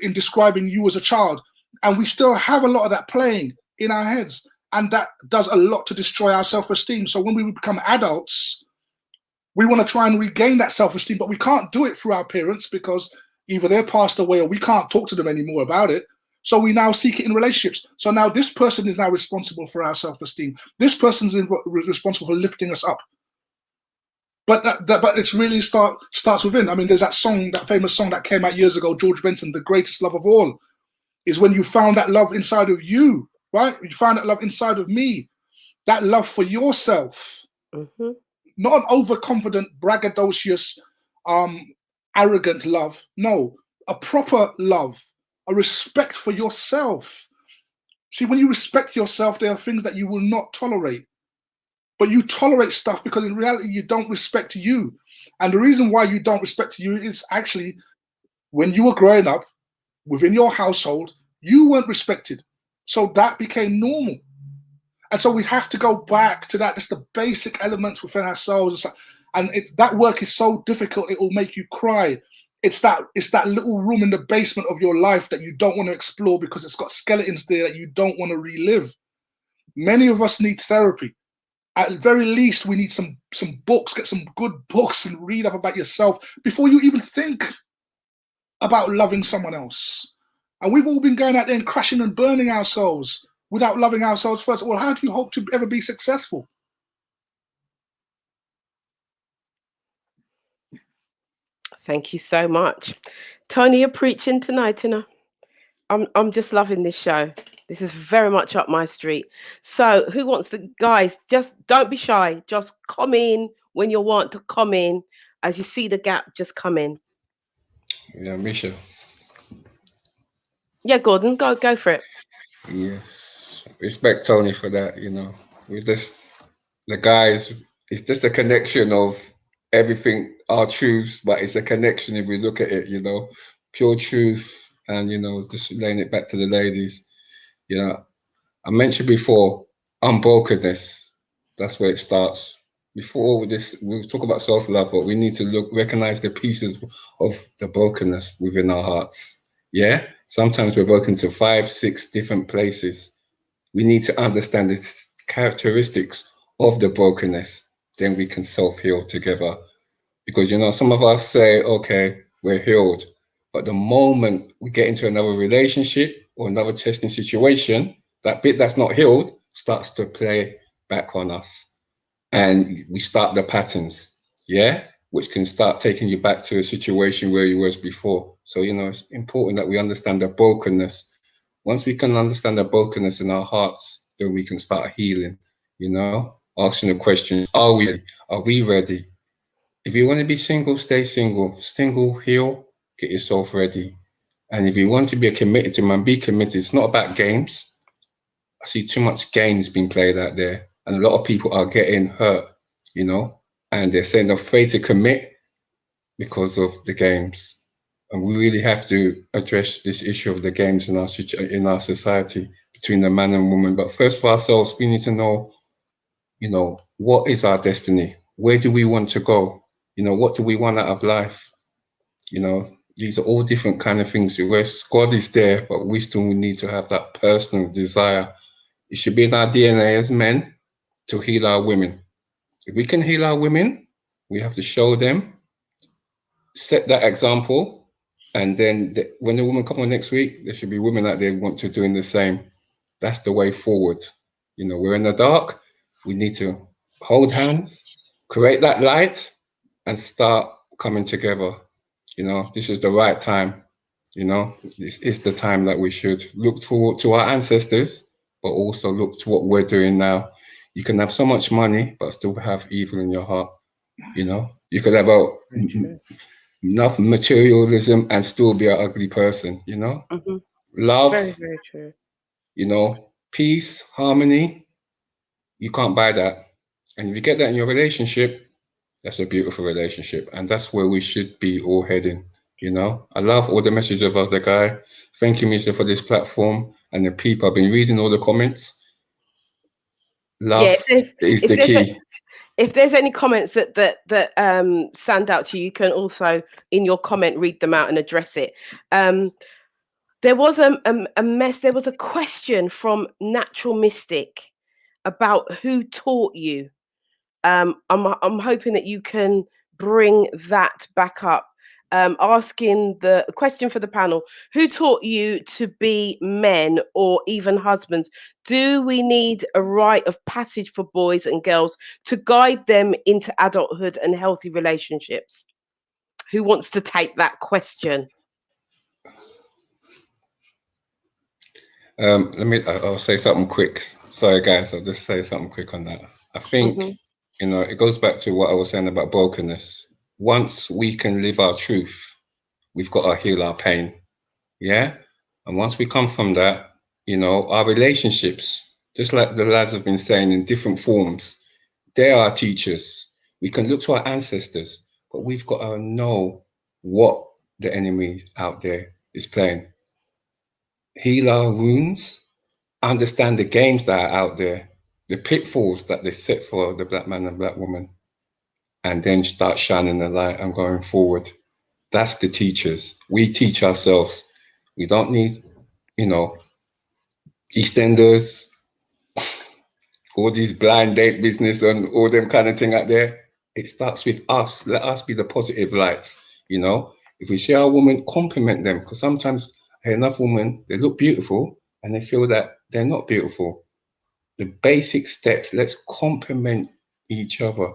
in describing you as a child. And we still have a lot of that playing in our heads. And that does a lot to destroy our self-esteem. So when we become adults, we want to try and regain that self-esteem, but we can't do it through our parents because either they're passed away or we can't talk to them anymore about it. So we now seek it in relationships. So now this person is now responsible for our self-esteem. This person's responsible for lifting us up. But it's really starts within. I mean, there's that song, that famous song that came out years ago, George Benson, The Greatest Love of All, is when you found that love inside of you, right? You found that love inside of me, that love for yourself, not an overconfident, braggadocious, arrogant love. No, a proper love, a respect for yourself. See, when you respect yourself, there are things that you will not tolerate. But you tolerate stuff because in reality, you don't respect you. And the reason why you don't respect you is actually when you were growing up within your household, you weren't respected. So that became normal. And so we have to go back to that, just the basic elements within ourselves. And that work is so difficult, it will make you cry. It's that little room in the basement of your life that you don't want to explore because it's got skeletons there that you don't want to relive. Many of us need therapy. At the very least, we need some books, get some good books and read up about yourself before you even think about loving someone else. And we've all been going out there and crashing and burning ourselves without loving ourselves first. Well, how do you hope to ever be successful? Thank you so much. Tony, you're preaching tonight, you know. I'm just loving this show. This is very much up my street. So who wants to, guys, just don't be shy. Just come in when you want to come in. As you see the gap, just come in. Yeah, Misha. Yeah, Gordon, go for it. Yes. Respect Tony for that, you know. We just, the guys, it's just a connection of everything, our truths, but it's a connection if we look at it, you know, pure truth. And, you know, just laying it back to the ladies, you know, I mentioned before, unbrokenness. That's where it starts. Before this, we'll talk about self-love, but we need to recognize the pieces of the brokenness within our hearts. Yeah? Sometimes we're broken to 5, 6 different places. We need to understand the characteristics of the brokenness. Then we can self-heal together. Because, you know, some of us say, okay, we're healed. But the moment we get into another relationship or another testing situation, that bit that's not healed starts to play back on us. And we start the patterns, yeah, which can start taking you back to a situation where you was before. So, you know, it's important that we understand the brokenness. Once we can understand the brokenness in our hearts, then we can start healing, you know, asking the question, are we ready? Are we ready? If you want to be single, stay single. Single, heal, get yourself ready. And if you want to be a committed to man, be committed. It's not about games. I see too much games being played out there. And a lot of people are getting hurt, you know, and they're saying they're afraid to commit because of the games. And we really have to address this issue of the games in our society, between the man and woman. But first for ourselves, we need to know, you know, what is our destiny? Where do we want to go? You know, what do we want out of life? You know, these are all different kind of things. Where God is there, but we still need to have that personal desire. It should be in our DNA as men to heal our women. If we can heal our women, we have to show them, set that example, and then when the woman come on next week, there should be women out there who want to doing the same. That's the way forward. You know, we're in the dark. We need to hold hands, create that light, and start coming together. You know, this is the right time. You know, this is the time that we should look forward to our ancestors, but also look to what we're doing now. You can have so much money, but still have evil in your heart. You know, you could have enough materialism and still be an ugly person. You know, love, Very, very true. you know, peace, harmony. You can't buy that. And if you get that in your relationship, that's a beautiful relationship. And that's where we should be all heading. You know, I love all the messages of the guy. Thank you, Misha, for this platform and the people. I've been reading all the comments. Love is the key. If there's any comments that stand out to you, you can also in your comment read them out and address it. There was there was a question from Natural Mystic about who taught you. I'm hoping that you can bring that back up. Asking the question for the panel: who taught you to be men or even husbands? Do we need a rite of passage for boys and girls to guide them into adulthood and healthy relationships? Who wants to take that question? I'll say something quick. Sorry, guys, I'll just say something quick on that. I think, you know, it goes back to what I was saying about brokenness. Once we can live our truth, we've got to heal our pain. Yeah. And once we come from that, you know, our relationships, just like the lads have been saying in different forms, they are teachers. We can look to our ancestors, but we've got to know what the enemy out there is playing. Heal our wounds, understand the games that are out there, the pitfalls that they set for the black man and black woman, and then start shining the light and going forward. That's the teachers. We teach ourselves. We don't need, you know, EastEnders, all these blind date business and all them kind of thing out there. It starts with us. Let us be the positive lights, you know. If we see our women, compliment them, because sometimes I hear enough women, they look beautiful and they feel that they're not beautiful. The basic steps, let's compliment each other.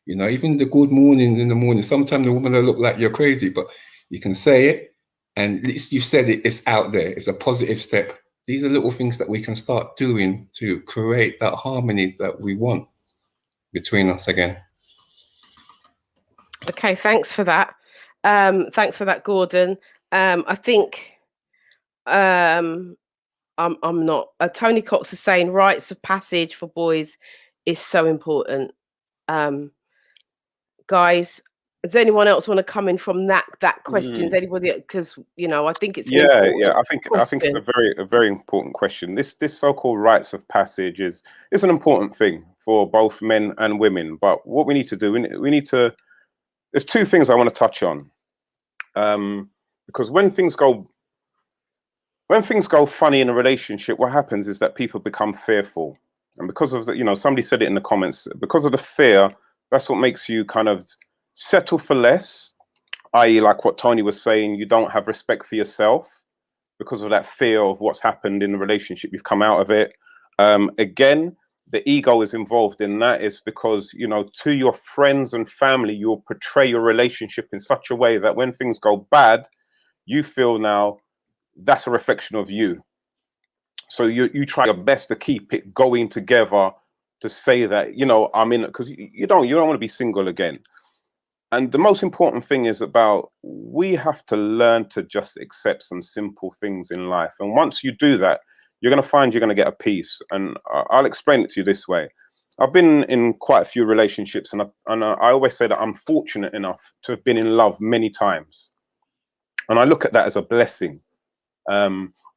You know, even the good morning in the morning, sometimes the woman will look like you're crazy, but you can say it, and at least you've said it, it's out there. It's a positive step. These are little things that we can start doing to create that harmony that we want between us again. Okay, thanks for that. Thanks for that, Gordon. I think I'm not. Tony Cox is saying rites of passage for boys is so important. Guys, does anyone else want to come in from that question? Is anybody? Because you know, I think it's I think it's a very important question. This so-called rites of passage is an important thing for both men and women. But what we need to do, we need to. There's two things I want to touch on, because when things go funny in a relationship, what happens is that people become fearful, and because of the, you know, somebody said it in the comments, because of the fear, that's what makes you kind of settle for less, i.e. like what Tony was saying, you don't have respect for yourself because of that fear of what's happened in the relationship. You've come out of it. Again, the ego is involved in that. Is because, you know, to your friends and family, you'll portray your relationship in such a way that when things go bad, you feel now that's a reflection of you. So you try your best to keep it going together, to say that, you know, I'm in it, because you don't want to be single again. And the most important thing is about, we have to learn to just accept some simple things in life. And once you do that, you're going to find you're going to get a peace. And I'll explain it to you this way. I've been in quite a few relationships, and I always say that I'm fortunate enough to have been in love many times. And I look at that as a blessing.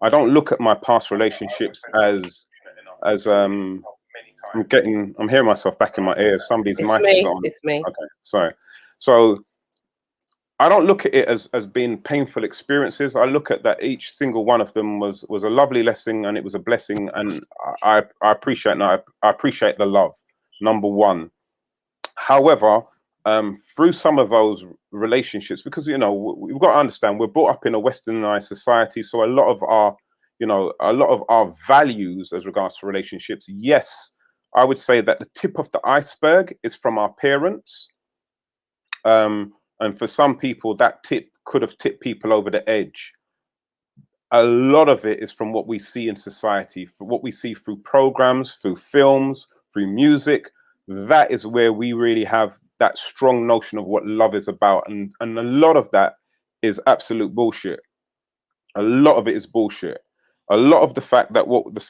I don't look at my past relationships as I'm hearing myself back in my ears. Somebody's It's mic is me. on. It's me. Okay, sorry. So I don't look at it as being painful experiences. I look at that each single one of them was a lovely lesson, and it was a blessing, and I appreciate I appreciate the love, number one. However, through some of those relationships, because we've got to understand, we're brought up in a westernized society, so a lot of our values as regards to relationships, yes, I would say that the tip of the iceberg is from our parents. And for some people, that tip could have tipped people over the edge. A lot of it is from what we see in society, for what we see through programs, through films, through music. That is where we really have that strong notion of what love is about. And a lot of that is absolute bullshit. A lot of it is bullshit. A lot of the fact that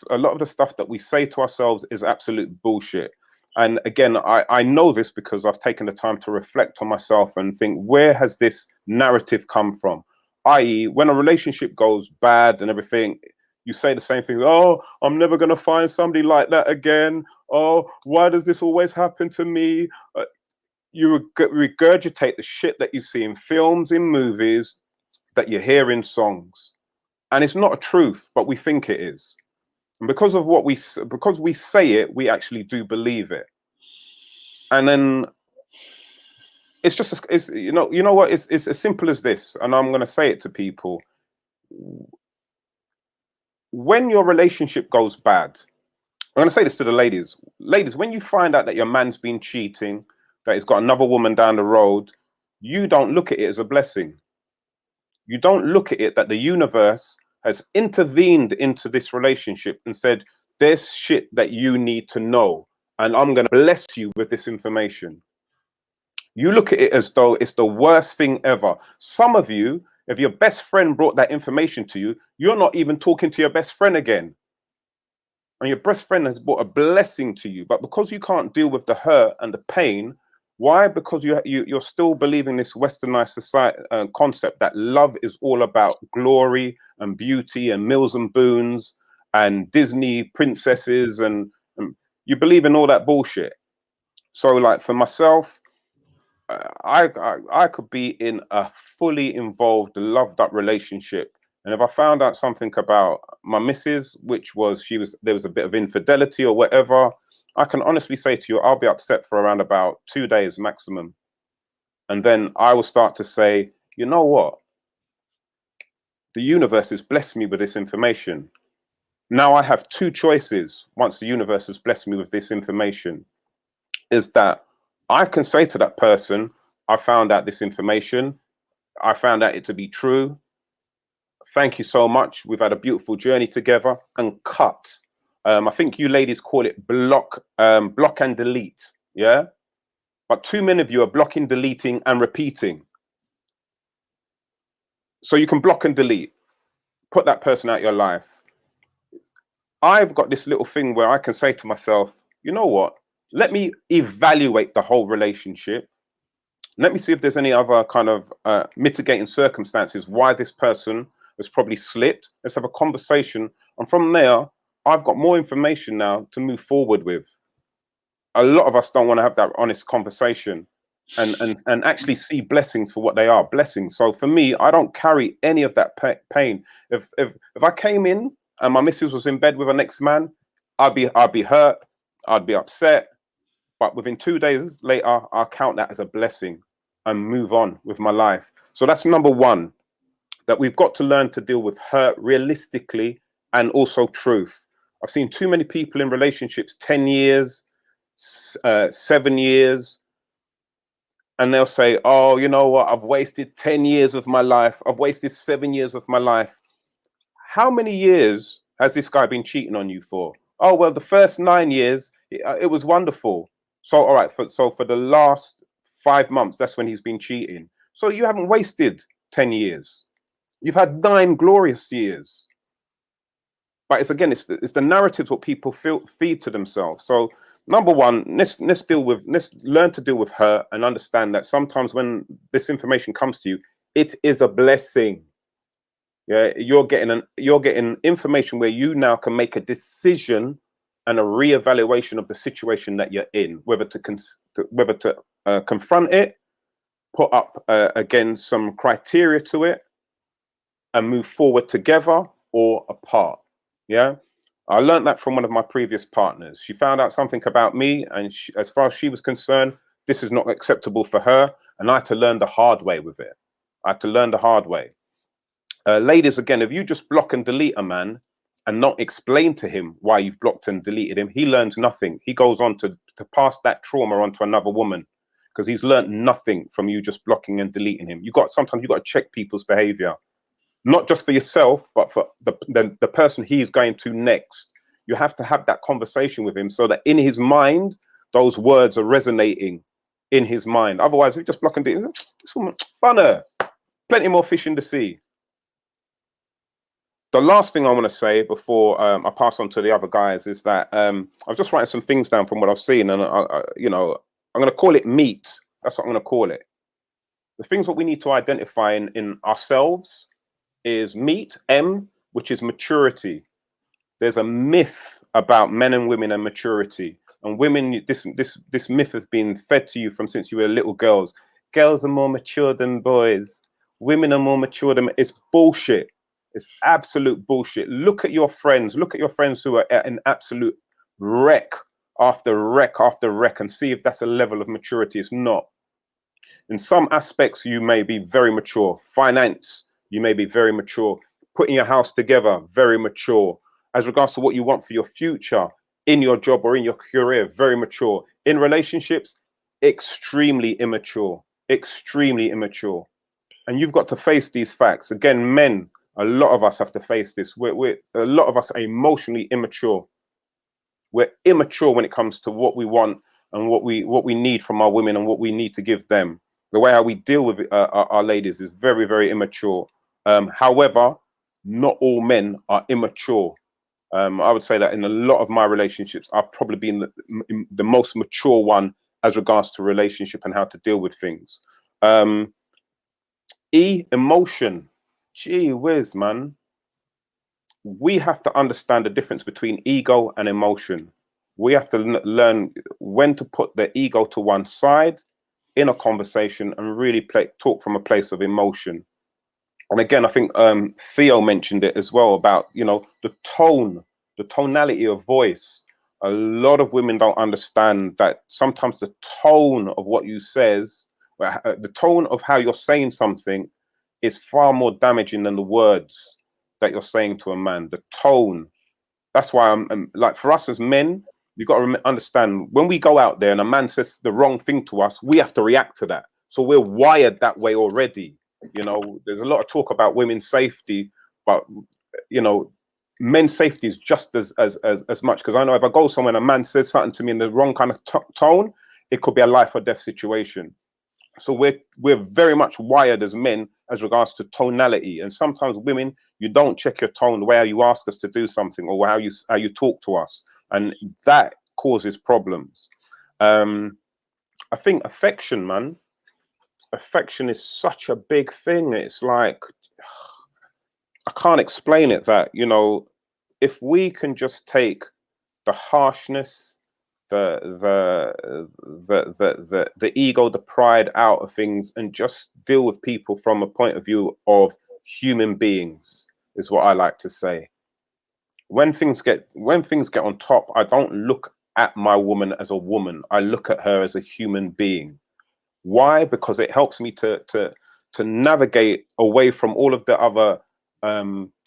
a lot of the stuff that we say to ourselves is absolute bullshit. And again, I know this because I've taken the time to reflect on myself and think, where has this narrative come from? I.e., when a relationship goes bad and everything, you say the same thing. Oh, I'm never going to find somebody like that again. Oh, why does this always happen to me? You regurgitate the shit that you see in films, in movies, that you hear in songs. And it's not a truth, but we think it is. And because we say it, we actually do believe it. And then it's just, you know what? It's as simple as this. And I'm going to say it to people. When your relationship goes bad, I'm going to say this to the ladies. Ladies, when you find out that your man's been cheating, that he's got another woman down the road, you don't look at it as a blessing. You don't look at it that the universe has intervened into this relationship and said, there's shit that you need to know, and I'm going to bless you with this information. You look at it as though it's the worst thing ever. Some of you, if your best friend brought that information to you, you're not even talking to your best friend again. And your best friend has brought a blessing to you. But because you can't deal with the hurt and the pain, why? Because you're still believing this westernized society concept that love is all about glory and beauty and Mills and Boons and Disney princesses, and you believe in all that bullshit. So, like, for myself, I could be in a fully involved, loved up relationship, and if I found out something about my missus, which was there was a bit of infidelity or whatever, I can honestly say to you, I'll be upset for around about 2 days maximum. And then I will start to say, you know what? The universe has blessed me with this information. Now I have two choices once the universe has blessed me with this information. Is that I can say to that person, I found out this information. I found out it to be true. Thank you so much. We've had a beautiful journey together, and cut. I think you ladies call it block and delete. Yeah. But too many of you are blocking, deleting, and repeating. So you can block and delete. Put that person out your life. I've got this little thing where I can say to myself, you know what? Let me evaluate the whole relationship. Let me see if there's any other kind of mitigating circumstances why this person has probably slipped. Let's have a conversation. And from there, I've got more information now to move forward with. A lot of us don't want to have that honest conversation and actually see blessings for what they are, blessings. So for me, I don't carry any of that pain. If I came in and my missus was in bed with her next man, I'd be hurt, I'd be upset. But within 2 days later, I'll count that as a blessing and move on with my life. So that's number one, that we've got to learn to deal with hurt realistically and also truth. I've seen too many people in relationships 10 years, 7 years, and they'll say, oh, you know what? I've wasted 10 years of my life. I've wasted 7 years of my life. How many years has this guy been cheating on you for? Oh, well, the first 9 years, it was wonderful. So, all right, so for the last 5 months, that's when he's been cheating. So you haven't wasted 10 years. You've had 9 glorious years. But it's the narratives what people feed to themselves. So number one, let's learn to deal with her and understand that sometimes when this information comes to you, it is a blessing. Yeah, you're getting information where you now can make a decision and a reevaluation of the situation that you're in, whether to confront it, put up again some criteria to it, and move forward together or apart. Yeah, I learned that from one of my previous partners. She found out something about me, and as far as she was concerned, this is not acceptable for her, and I had to learn the hard way with it. I had to learn the hard way. Ladies, again, if you just block and delete a man and not explain to him why you've blocked and deleted him, he learns nothing. He goes on to pass that trauma on to another woman because he's learned nothing from you just blocking and deleting him. Sometimes you got to check people's behavior, not just for yourself, but for the person he's going to next. You have to have that conversation with him so that in his mind, those words are resonating in his mind. Otherwise, if you just block and delete, this woman, bunner, plenty more fish in the sea. The last thing I want to say before I pass on to the other guys is that I was just writing some things down from what I've seen, and I'm going to call it meat. That's what I'm going to call it. The things that we need to identify in ourselves is meat, M, which is maturity. There's a myth about men and women and maturity, and women. This myth has been fed to you from since you were little girls. Girls are more mature than boys. Women are more mature than. It's bullshit. It's absolute bullshit. Look at your friends. Look at your friends who are at an absolute wreck after wreck after wreck, and see if that's a level of maturity. It's not. In some aspects, you may be very mature. Finance, you may be very mature. Putting your house together, very mature. As regards to what you want for your future, in your job or in your career, very mature. In relationships, extremely immature. Extremely immature. And you've got to face these facts. Again, men, a lot of us have to face this. A lot of us are emotionally immature. We're immature when it comes to what we want and what we need from our women and what we need to give them. The way how we deal with our ladies is very, very immature. However, not all men are immature. I would say that in a lot of my relationships, I've probably been the most mature one as regards to relationship and how to deal with things. Emotion. Gee whiz, man. We have to understand the difference between ego and emotion. We have to learn when to put the ego to one side in a conversation and really talk from a place of emotion. And again, I think Theo mentioned it as well about, the tonality of voice. A lot of women don't understand that sometimes the tone of what you says, the tone of how you're saying something is far more damaging than the words that you're saying to a man. The tone. That's why I'm like, for us as men, you've got to understand when we go out there and a man says the wrong thing to us, we have to react to that. So we're wired that way already. There's a lot of talk about women's safety, but men's safety is just as much, because I know if I go somewhere and a man says something to me in the wrong kind of tone, it could be a life or death situation. So we're very much wired as men as regards to tonality, and sometimes women, you don't check your tone the way you ask us to do something or how you talk to us, and that causes problems. I think affection, man. Affection is such a big thing. It's like, I can't explain it. That if we can just take the harshness, the ego, the pride out of things, and just deal with people from a point of view of human beings, is what I like to say. When things get on top, I don't look at my woman as a woman. I look at her as a human being. Why? Because it helps me to navigate away from all of the other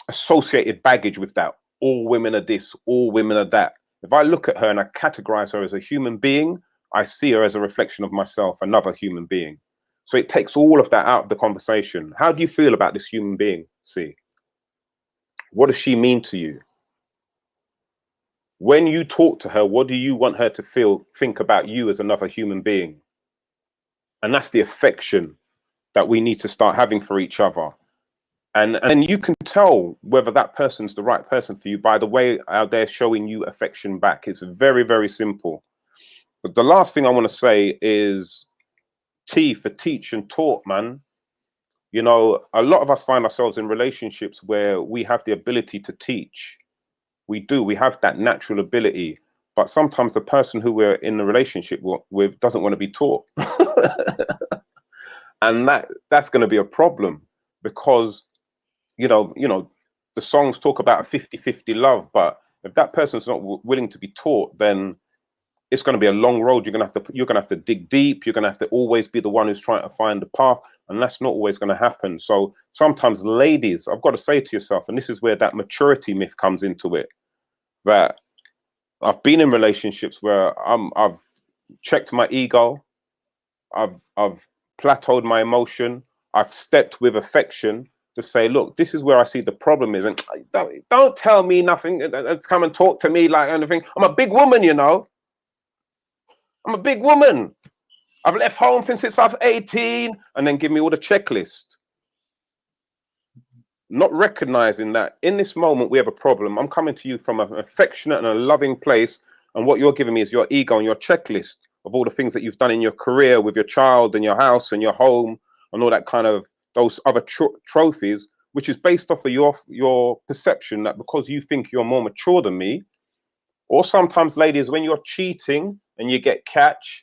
associated baggage with that. All women are this, all women are that. If I look at her and I categorize her as a human being, I see her as a reflection of myself, another human being. So it takes all of that out of the conversation. How do you feel about this human being? See, what does she mean to you? When you talk to her, what do you want her to think about you as another human being? And that's the affection that we need to start having for each other. And you can tell whether that person's the right person for you by the way how they're showing you affection back. It's very, very simple. But the last thing I want to say is T for teach and taught, man. You know, a lot of us find ourselves in relationships where we have the ability to teach. We have that natural ability, but sometimes the person who we're in the relationship with doesn't want to be taught. And that's going to be a problem, because, you know, the songs talk about a 50-50 love, but if that person's not willing to be taught, then it's going to be a long road. You're going to have to dig deep. You're going to have to always be the one who's trying to find the path, and that's not always going to happen. So sometimes, ladies, I've got to say to yourself, and this is where that maturity myth comes into it, that I've been in relationships where I've checked my ego, I've plateaued my emotion, I've stepped with affection to say, look, this is where I see the problem is, and don't tell me nothing. Come and talk to me like anything. I'm a big woman, you know. I'm a big woman. I've left home since I was 18, and then give me all the checklist. Not recognizing that in this moment we have a problem. I'm coming to you from an affectionate and a loving place, and what you're giving me is your ego and your checklist of all the things that you've done in your career, with your child and your house and your home and all that kind of those other trophies, which is based off of your perception that because you think you're more mature than me. Or sometimes, ladies, when you're cheating and you get catch,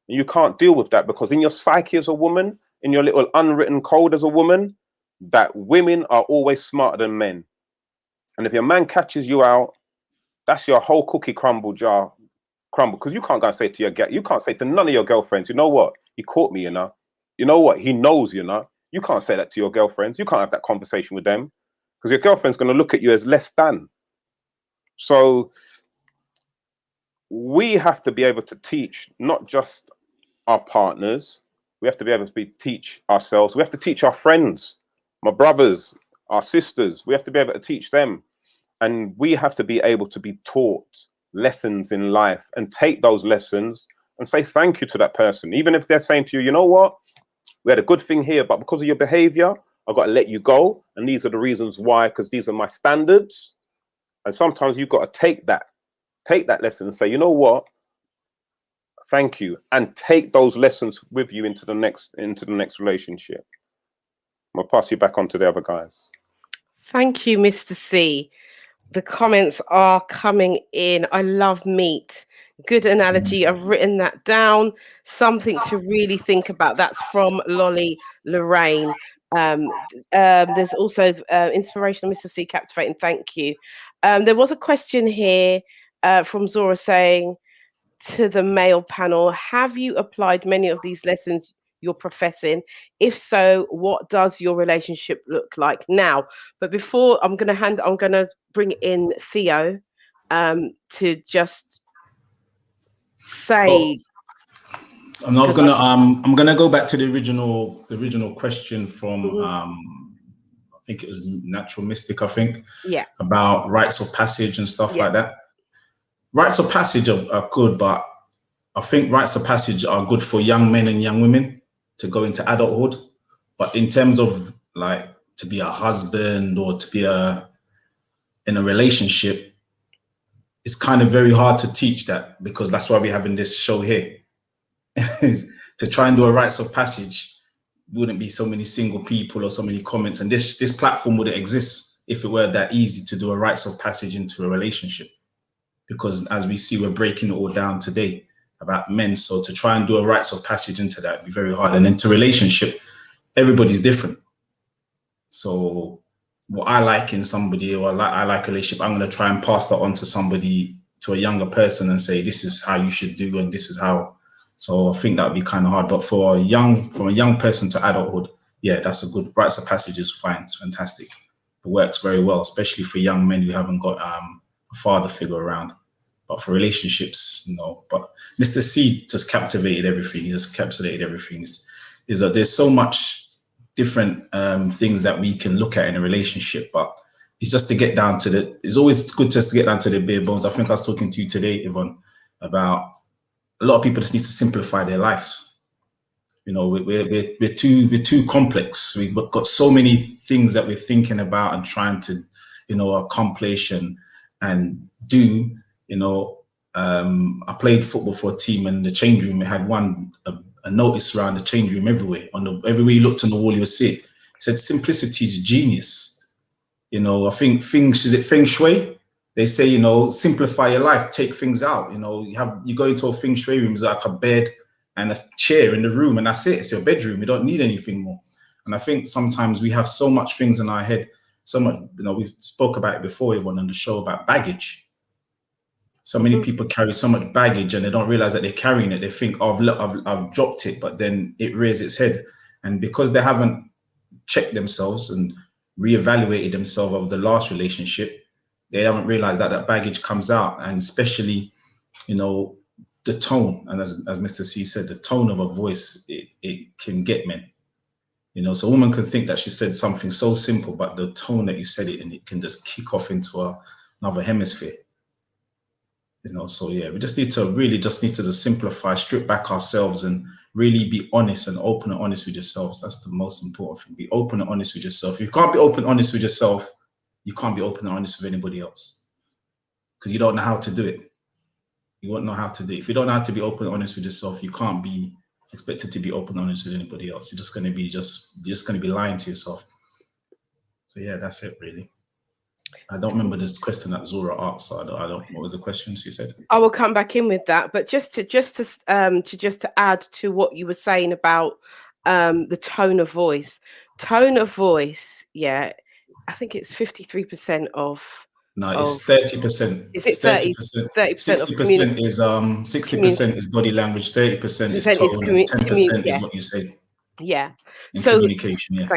and you can't deal with that because in your psyche as a woman, in your little unwritten code as a woman, that women are always smarter than men. And if your man catches you out, that's your whole cookie crumble, because you can't go and say to you can't say to none of your girlfriends, you know what, he caught me, you know. You know what, he knows, you know. You can't say that to your girlfriends. You can't have that conversation with them, because your girlfriend's going to look at you as less than. So we have to be able to teach not just our partners. We have to be able to teach ourselves. We have to teach our friends, my brothers, our sisters. We have to be able to teach them. And we have to be able to be taught lessons in life and take those lessons and say thank you to that person. Even if they're saying to you, you know what, we had a good thing here, but because of your behavior, I've got to let you go. And these are the reasons why, because these are my standards. And sometimes you've got to take that lesson and say, you know what, thank you, and take those lessons with you into the next relationship. I'm gonna pass you back on to the other guys. Thank you, Mr. C. The comments are coming in. I love meat. Good analogy. I've written that down. Something to really think about. That's from Lolly Lorraine. There's also inspirational, Mr. C, captivating. Thank you. There was a question here from Zora saying to the male panel, have you applied many of these lessons you're professing? If so, what does your relationship look like now? But before I'm going to bring in Theo to just say. And I'm gonna go back to the original question from I think it was Natural Mystic, I think. Yeah. About rites of passage and stuff like that. Rites of passage are good, but I think rites of passage are good for young men and young women to go into adulthood. But in terms of like to be a husband or to be in a relationship, it's kind of very hard to teach that, because that's why we're having this show here. To try and do a rites of passage, wouldn't be so many single people or so many comments, and this platform wouldn't exist if it were that easy to do a rites of passage into a relationship. Because as we see, we're breaking it all down today about men. So to try and do a rites of passage into that would be very hard. And into relationship, everybody's different. So what I like in somebody, or I like a relationship, I'm going to try and pass that on to somebody, to a younger person, and say, this is how you should do, and this is how. So I think that would be kind of hard. But from a young person to adulthood, yeah, that's a good rites of passage is fine. It's fantastic. It works very well, especially for young men who haven't got a father figure around. But for relationships, no. But Mr. C just captivated everything. He just captivated everything. Is that there's so much different things that we can look at in a relationship, but it's just to get down to it's always good just to get down to the bare bones. I think I was talking to you today, Yvonne, about a lot of people just need to simplify their lives. You know, we're too complex. We've got so many things that we're thinking about and trying to, accomplish and do. I played football for a team, and the change room, it had a notice around the change room everywhere. Everywhere you looked on the wall, you'll see it. said simplicity is genius. You know, I think is it feng shui? They say, you know, simplify your life, take things out. You know, you go into a feng shui room, it's like a bed and a chair in the room, and that's it. It's your bedroom. You don't need anything more. And I think sometimes we have so much things in our head. You know, we've spoke about it before, even on the show, about baggage. So many people carry so much baggage and they don't realize that they're carrying it. They think, oh, look, I've dropped it, but then it rears its head. And because they haven't checked themselves and reevaluated themselves of the last relationship, they haven't realized that that baggage comes out. And especially, you know, the tone. And as Mr. C said, the tone of a voice, it can get men. You know, so a woman can think that she said something so simple, but the tone that you said it in, it can just kick off into another hemisphere. You know, so yeah, we just need to just simplify, strip back ourselves and really be honest and open and honest with yourselves. That's the most important thing. Be open and honest with yourself. If you can't be open and honest with yourself, you can't be open and honest with anybody else, because you don't know how to do it. You won't know how to do it. If you don't know how to be open and honest with yourself, you can't be expected to be open and honest with anybody else. You're just going to be lying to yourself. So yeah, that's it really. I don't remember this question that Zora asked. So I don't. What was the question she said? I will come back in with that, but just to add to what you were saying about the tone of voice. Tone of voice, yeah, I think it's 53% of. No, it's 30%. Is it 30%? 60% is 60% is body language, 30% is tone, and 10% is what you say. Yeah. In communication, yeah.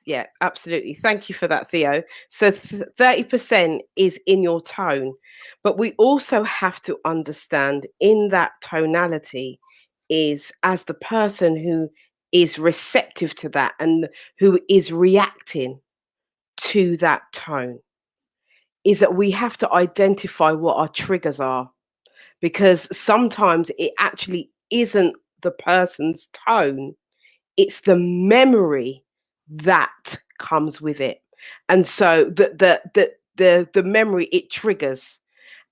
Yeah, absolutely. Thank you for that, Theo. So 30% is in your tone, but we also have to understand in that tonality is as the person who is receptive to that and who is reacting to that tone, is that we have to identify what our triggers are, because sometimes it actually isn't the person's tone, it's the memory that comes with it. And so the memory it triggers,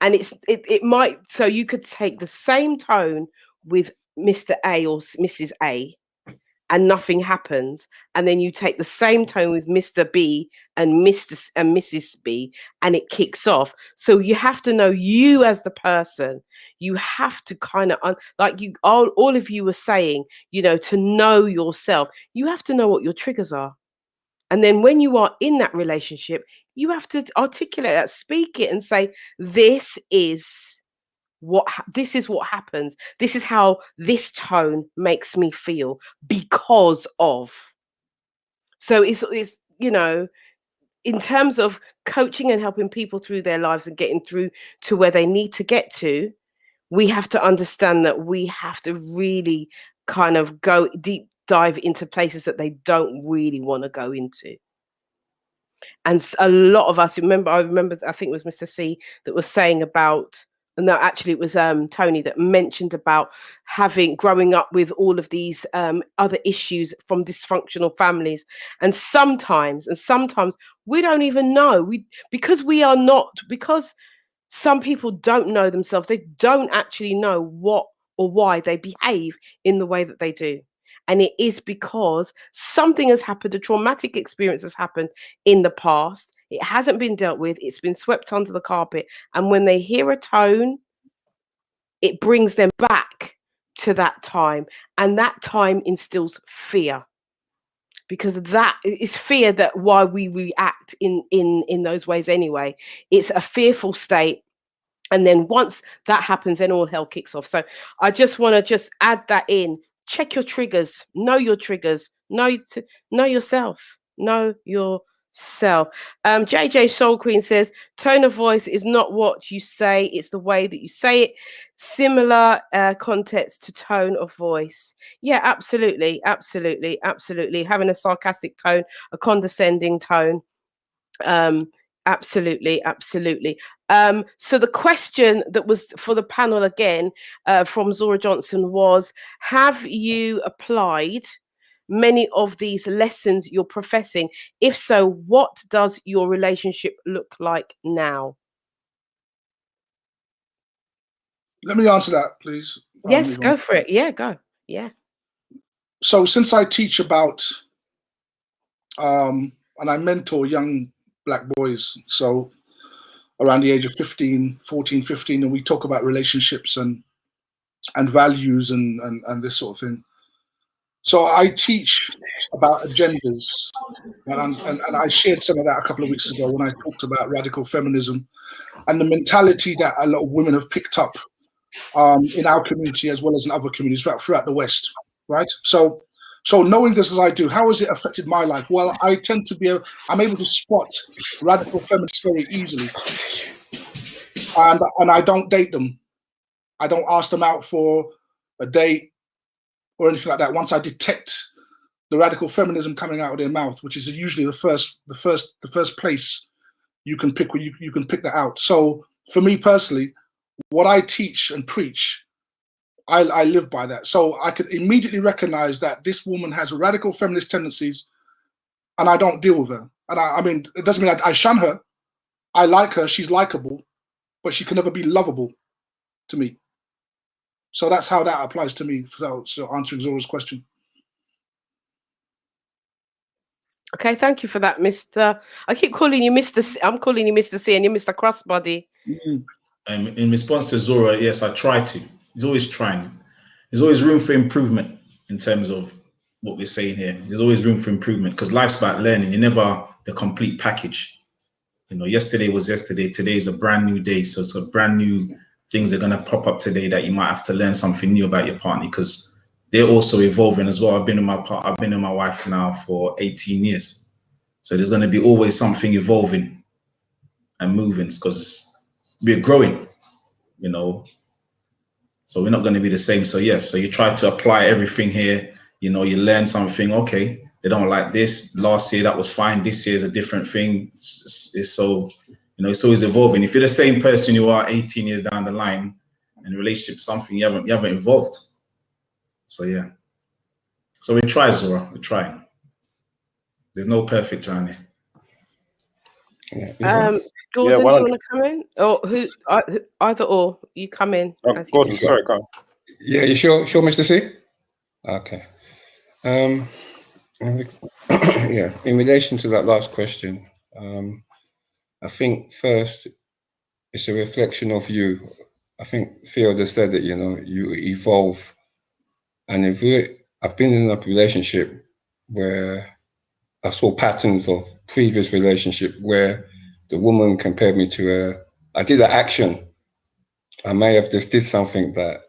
and it might, so you could take the same tone with Mr. A or Mrs. A and nothing happens, and then you take the same tone with Mr. B and Mrs. B and it kicks off. So you have to know you as the person. You have to kind of like you all of you were saying, you know, to know yourself. You have to know what your triggers are. And then when you are in that relationship, you have to articulate that, speak it and say, this is what happens. This is how this tone makes me feel because of. So it's you know, in terms of coaching and helping people through their lives and getting through to where they need to get to, we have to understand that we have to really kind of go deep dive into places that they don't really want to go into. And a lot of us I remember I think it was Mr. C that was saying about, no, actually it was Tony that mentioned about growing up with all of these other issues from dysfunctional families, and sometimes we don't even know, because some people don't know themselves, they don't actually know what or why they behave in the way that they do. And it is because something has happened, a traumatic experience has happened in the past. It hasn't been dealt with. It's been swept under the carpet. And when they hear a tone, it brings them back to that time. And that time instills fear. Because that is fear, that why we react in those ways anyway. It's a fearful state. And then once that happens, then all hell kicks off. So I just want to add that in. Check your triggers, know your triggers, know yourself, know yourself. JJ Soul Queen says, tone of voice is not what you say, it's the way that you say it. Similar context to tone of voice. Yeah, absolutely. Having a sarcastic tone, a condescending tone. Absolutely. So the question that was for the panel again from Zora Johnson was, have you applied many of these lessons you're professing? If so, what does your relationship look like now? Let me answer that, please. Yes, go for it. Yeah, go. Yeah. So since I teach about and I mentor young black boys. So around the age of 14, 15, and we talk about relationships and values and this sort of thing. So I teach about agendas, and I shared some of that a couple of weeks ago when I talked about radical feminism and the mentality that a lot of women have picked up in our community as well as in other communities throughout the West, right? So knowing this as I do, how has it affected my life? Well, I tend to I'm able to spot radical feminists very easily, and I don't date them. I don't ask them out for a date or anything like that. Once I detect the radical feminism coming out of their mouth, which is usually the first place you can pick you can pick that out. So for me personally, what I teach and preach, I live by that. So I could immediately recognize that this woman has radical feminist tendencies, and I don't deal with her. And I mean, it doesn't mean I shun her. I like her. She's likable, but she can never be lovable to me. So that's how that applies to me. So answering Zora's question. Okay, thank you for that, Mr. I keep calling you Mr. C. I'm calling you Mr. C, and you're Mr. Crossbody. In response to Zora, yes, I try to. He's always trying. There's always room for improvement in terms of what we're saying here. There's always room for improvement because life's about learning. You're never the complete package. You know, yesterday was yesterday. Today is a brand new day. So it's a brand new things are going to pop up today that you might have to learn something new about your partner because they're also evolving as well. I've been with my wife now for 18 years. So there's going to be always something evolving and moving because we're growing, you know. So we're not going to be the same. So yes, so you try to apply everything here. You know, you learn something. Okay, they don't like this. Last year that was fine. This year is a different thing. It's so, you know, it's always evolving. If you're the same person you are 18 years down the line in a relationship, something you haven't evolved. So yeah. So we try, Zora. We try. There's no perfect around here. Jordan, do you want to come in? Or either or, you come in. Go on, sorry, go on. Yeah, you sure, Mr. C? Okay. Yeah, in relation to that last question, I think first it's a reflection of you. I think Theo just said it, you know, you evolve. And I've been in a relationship where I saw patterns of previous relationship where the woman compared me to I did an action. I may have just did something that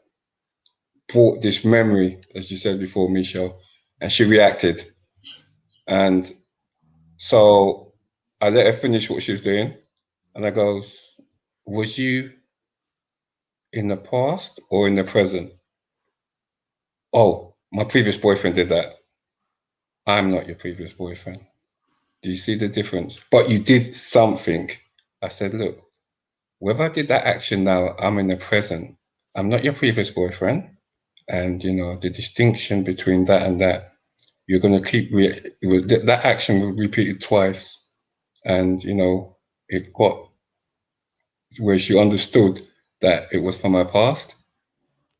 brought this memory, as you said before, Michelle, and she reacted. And so I let her finish what she was doing. And I goes, was you in the past or in the present? Oh, my previous boyfriend did that. I'm not your previous boyfriend. Do you see the difference? But you did something. I said, look, whether I did that action now, I'm in the present. I'm not your previous boyfriend. And, you know, the distinction between that and that, you're going to keep, that action was repeated twice. And, you know, it got where she understood that it was from her past.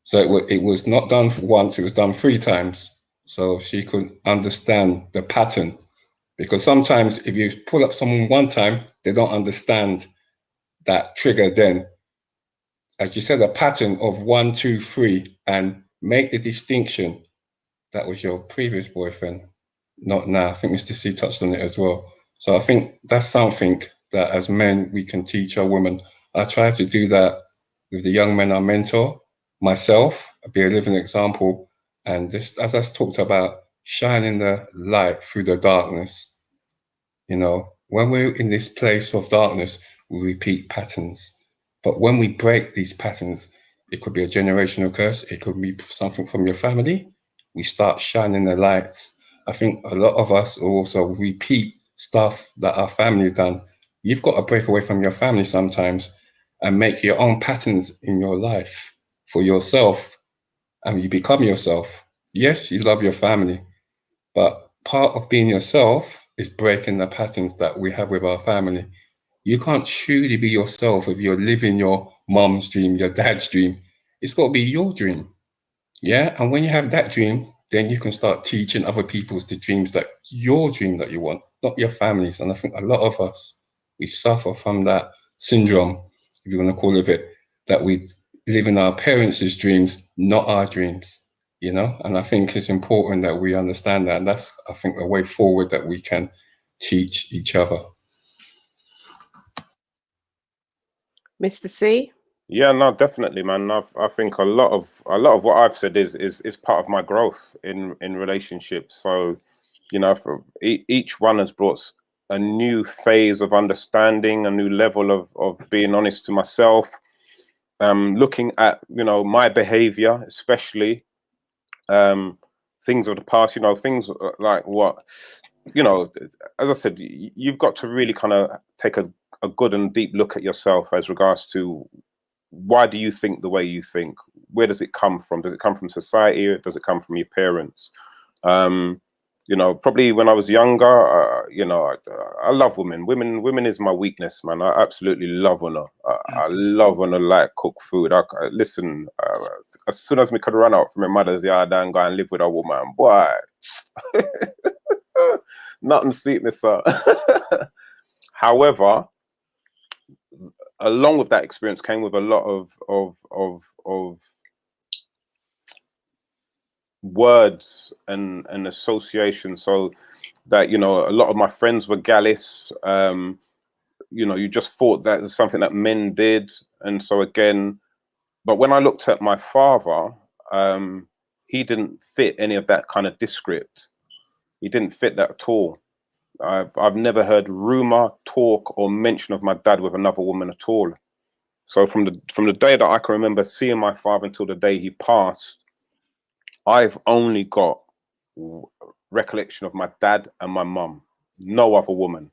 So it was not done once, it was done 3 times. So she could understand the pattern. Because sometimes if you pull up someone one time, they don't understand that trigger then. As you said, a pattern of 1, 2, 3, and make the distinction that was your previous boyfriend, not now. I think Mr. C touched on it as well. So I think that's something that as men, we can teach our women. I try to do that with the young men I mentor, myself, be a living example. And just as I talked about, shining the light through the darkness. You know, when we're in this place of darkness, we repeat patterns. But when we break these patterns, it could be a generational curse. It could be something from your family. We start shining the lights. I think a lot of us also repeat stuff that our family have done. You've got to break away from your family sometimes and make your own patterns in your life for yourself. And you become yourself. Yes, you love your family, but part of being yourself is breaking the patterns that we have with our family. You can't truly be yourself if you're living your mom's dream, your dad's dream. It's got to be your dream. Yeah. And when you have that dream, then you can start teaching other people's the dreams that your dream that you want, not your family's. And I think a lot of us, we suffer from that syndrome, if you want to call it, that we live in our parents' dreams, not our dreams, you know? And I think it's important that we understand that. And that's, I think, a way forward that we can teach each other. Mr. C? Yeah, no, definitely, man. I think a lot of what I've said is part of my growth in relationships. So, you know, for each one has brought a new phase of understanding, a new level of being honest to myself, looking at, you know, my behavior, especially things of the past, you know, things like what, you know, as I said, you've got to really kind of take a good and deep look at yourself as regards to why do you think the way you think? Where does it come from? Does it come from society, or does it come from your parents? You know, probably when I was younger, you know, I love women. Women is my weakness, man. I absolutely love on her. I love when I like cook food. Listen, as soon as we could run out from my mother's yard and go and live with a woman, boy, nothing sweetness, sir. However, along with that experience came with a lot of words and association. So that, you know, a lot of my friends were gallus. You know, you just thought that was something that men did. And so again, but when I looked at my father, he didn't fit any of that kind of descript. He didn't fit that at all. I've never heard rumor, talk, or mention of my dad with another woman at all. So from the day that I can remember seeing my father until the day he passed, I've only got recollection of my dad and my mum, no other woman.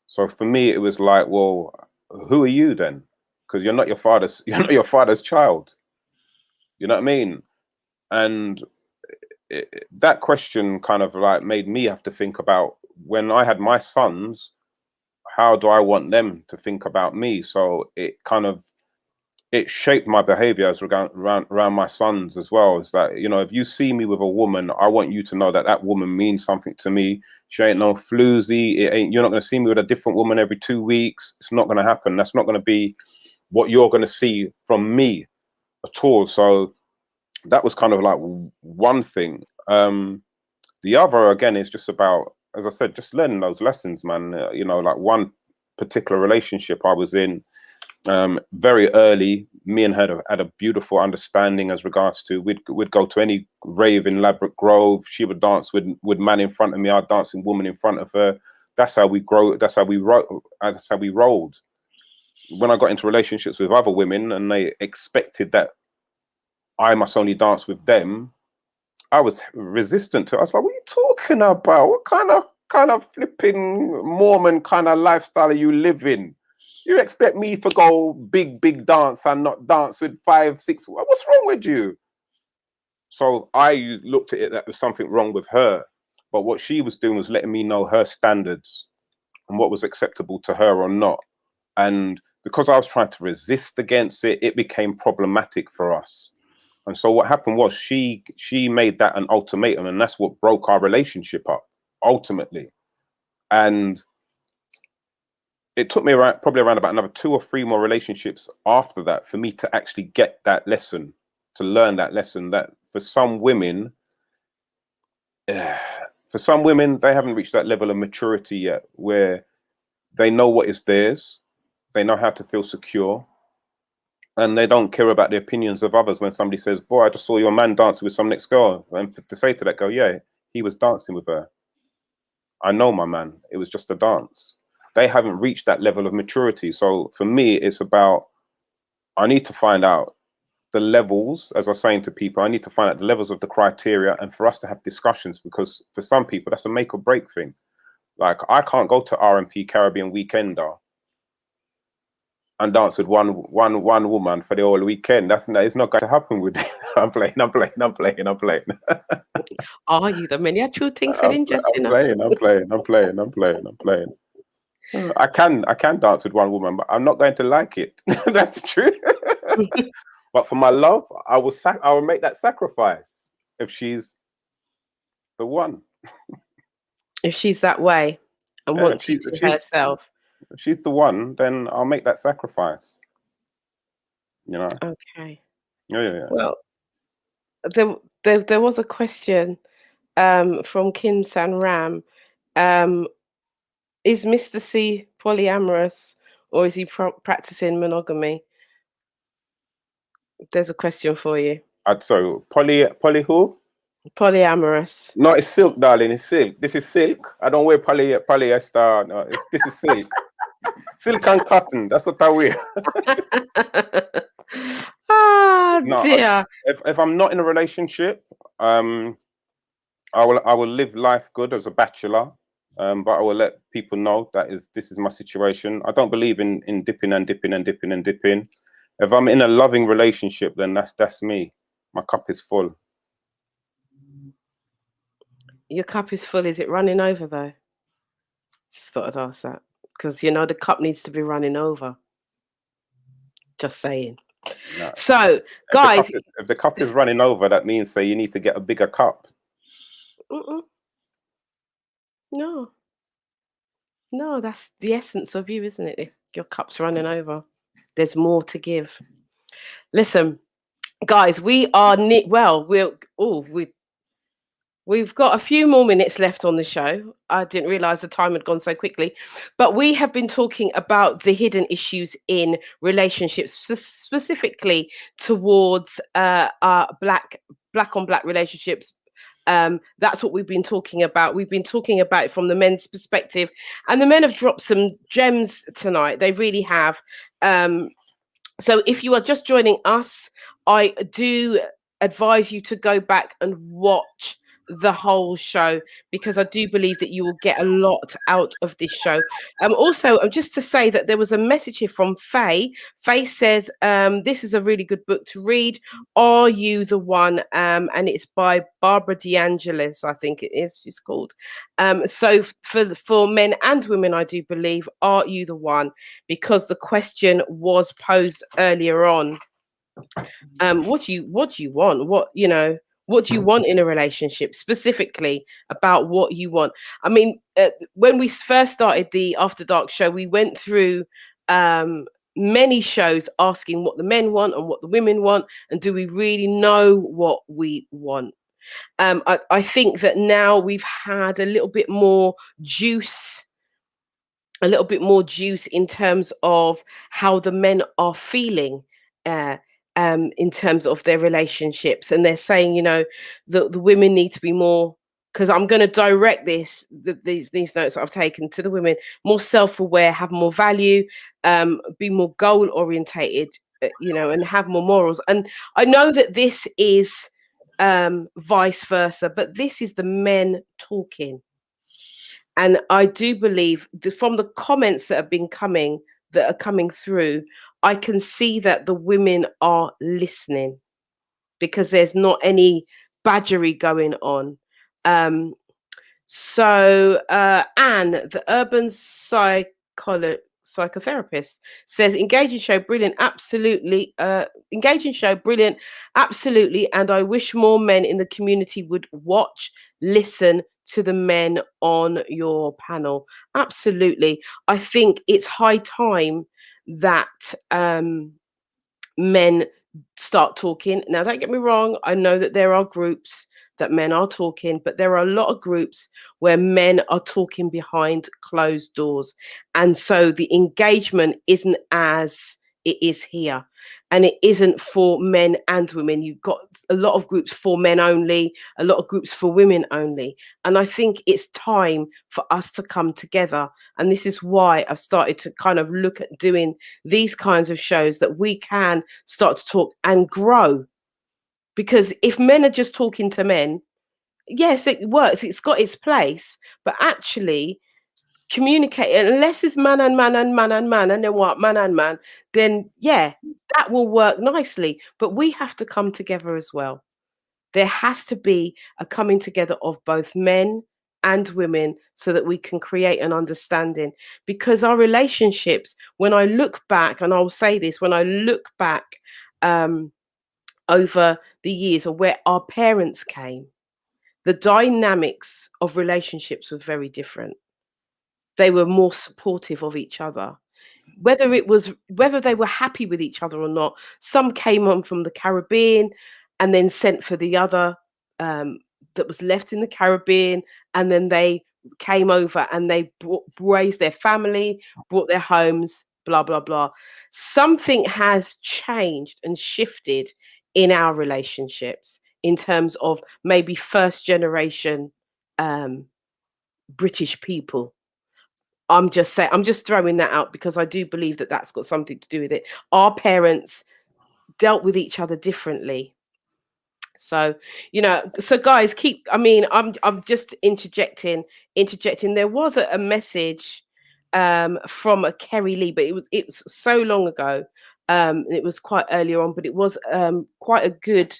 So for me, it was like, well, who are you then? Because you're not your father's child. You know what I mean? And that question kind of like made me have to think about, when I had my sons, how do I want them to think about me? So it kind of, it shaped my behavior as around my sons as well. Is that, you know, if you see me with a woman, I want you to know that that woman means something to me. She ain't no floozy. You're not going to see me with a different woman every 2 weeks. It's not going to happen. That's not going to be what you're going to see from me at all. So that was kind of like one thing. The other, again, is just about, as I said, just learning those lessons, man. You know, like one particular relationship I was in, very early, me and her had a beautiful understanding as regards to, we'd go to any rave in Ladbroke Grove. She would dance with man in front of me, I'd dance with woman in front of her. That's how we grow. That's how we rolled. When I got into relationships with other women and they expected that I must only dance with them, I was resistant to it. I was like, what are you talking about? What kind of flipping Mormon kind of lifestyle are you living? You expect me to go big dance and not dance with 5, 6? What's wrong with you? So I looked at it that there was something wrong with her. But what she was doing was letting me know her standards and what was acceptable to her or not. And because I was trying to resist against it, it became problematic for us. And so what happened was she made that an ultimatum, and that's what broke our relationship up ultimately. And it took me probably around about another 2 or 3 more relationships after that for me to actually get that lesson, to learn that lesson, that for some women, they haven't reached that level of maturity yet where they know what is theirs, they know how to feel secure, and they don't care about the opinions of others. When somebody says, boy, I just saw your man dancing with some next girl, and to say to that girl, yeah, he was dancing with her. I know my man, it was just a dance. They haven't reached that level of maturity. So for me, it's about, I need to find out the levels, as I was saying to people, I need to find out the levels of the criteria, and for us to have discussions, because for some people, that's a make or break thing. Like, I can't go to R&P Caribbean Weekender and dance with one woman for the whole weekend. That is not going to happen with me. I'm playing. Are you the many true things said in just, you know? I'm playing. I can dance with one woman, but I'm not going to like it. That's the truth. But for my love, I will make that sacrifice if she's the one. If she's that way and Yeah, wants you to herself. If she's the one, then I'll make that sacrifice. You know. Okay. Yeah. Well, there was a question from Kim San Ram. Is Mr. C polyamorous, or is he practicing monogamy? There's a question for you. So poly who? Polyamorous. No, it's silk, darling. It's silk. This is silk. I don't wear polyester. No, this is silk. Silk and cotton. That's what I wear. No, dear. If I'm not in a relationship, I will live life good as a bachelor. But I will let people know that this is my situation. I don't believe in dipping and dipping and dipping and dipping. If I'm in a loving relationship, then that's me. My cup is full. Your cup is full. Is it running over though? Just thought I'd ask that, because you know the cup needs to be running over. Just saying. No. So, guys, if the cup is running over, that means you need to get a bigger cup. No, that's the essence of you, isn't it? If your cup's running over, there's more to give. Listen, guys, we are we've got a few more minutes left on the show. I didn't realize the time had gone so quickly, but we have been talking about the hidden issues in relationships, specifically towards black on black relationships. That's what we've been talking about. We've been talking about it from the men's perspective, and the men have dropped some gems tonight. They really have. So if you are just joining us, I do advise you to go back and watch the whole show, because I do believe that you will get a lot out of this show. Also, just to say that there was a message here from Faye. Faye says, this is a really good book to read. Are You the One? And it's by Barbara DeAngelis, I think it is, she's called. So for men and women, I do believe, are you the one? Because the question was posed earlier on. What do you want? What do you want in a relationship, specifically about what you want? I mean, when we first started the After Dark show, we went through many shows asking what the men want and what the women want, and do we really know what we want? I think that now we've had a little bit more juice in terms of how the men are feeling in terms of their relationships, and they're saying, the women need to be more, because I'm going to direct these notes that I've taken to the women, more self-aware, have more value, be more goal orientated, and have more morals. And I know that this is vice versa, but this is the men talking. And I do believe from the comments that are coming through, I can see that the women are listening, because there's not any badgery going on. So Anne, the urban psychotherapist, says engaging show, brilliant, absolutely. Engaging show, brilliant, absolutely. And I wish more men in the community would watch, listen to the men on your panel. Absolutely. I think it's high time that men start talking. Now, don't get me wrong, I know that there are groups that men are talking, but there are a lot of groups where men are talking behind closed doors. And so the engagement isn't as it is here. And it isn't for men and women. You've got a lot of groups for men only, a lot of groups for women only. And I think it's time for us to come together. And this is why I've started to kind of look at doing these kinds of shows, that we can start to talk and grow. Because if men are just talking to men, yes, it works. It's got its place. But actually, communicate, unless it's man and man and man and man, and then what, man and man, then yeah, that will work nicely. But we have to come together as well. There has to be a coming together of both men and women, so that we can create an understanding. Because our relationships, when I look back, and I'll say this, when I look back over the years of where our parents came, the dynamics of relationships were very different. They were more supportive of each other. Whether they were happy with each other or not, some came on from the Caribbean and then sent for the other that was left in the Caribbean, and then they came over and they raised their family, brought their homes, blah blah blah. Something has changed and shifted in our relationships in terms of maybe first generation British people. I'm just saying, I'm just throwing that out because I do believe that that's got something to do with it. Our parents dealt with each other differently. So, so guys, I'm just interjecting. There was a message from a Kerry Lee, but it was so long ago. It was quite earlier on, but it was quite a good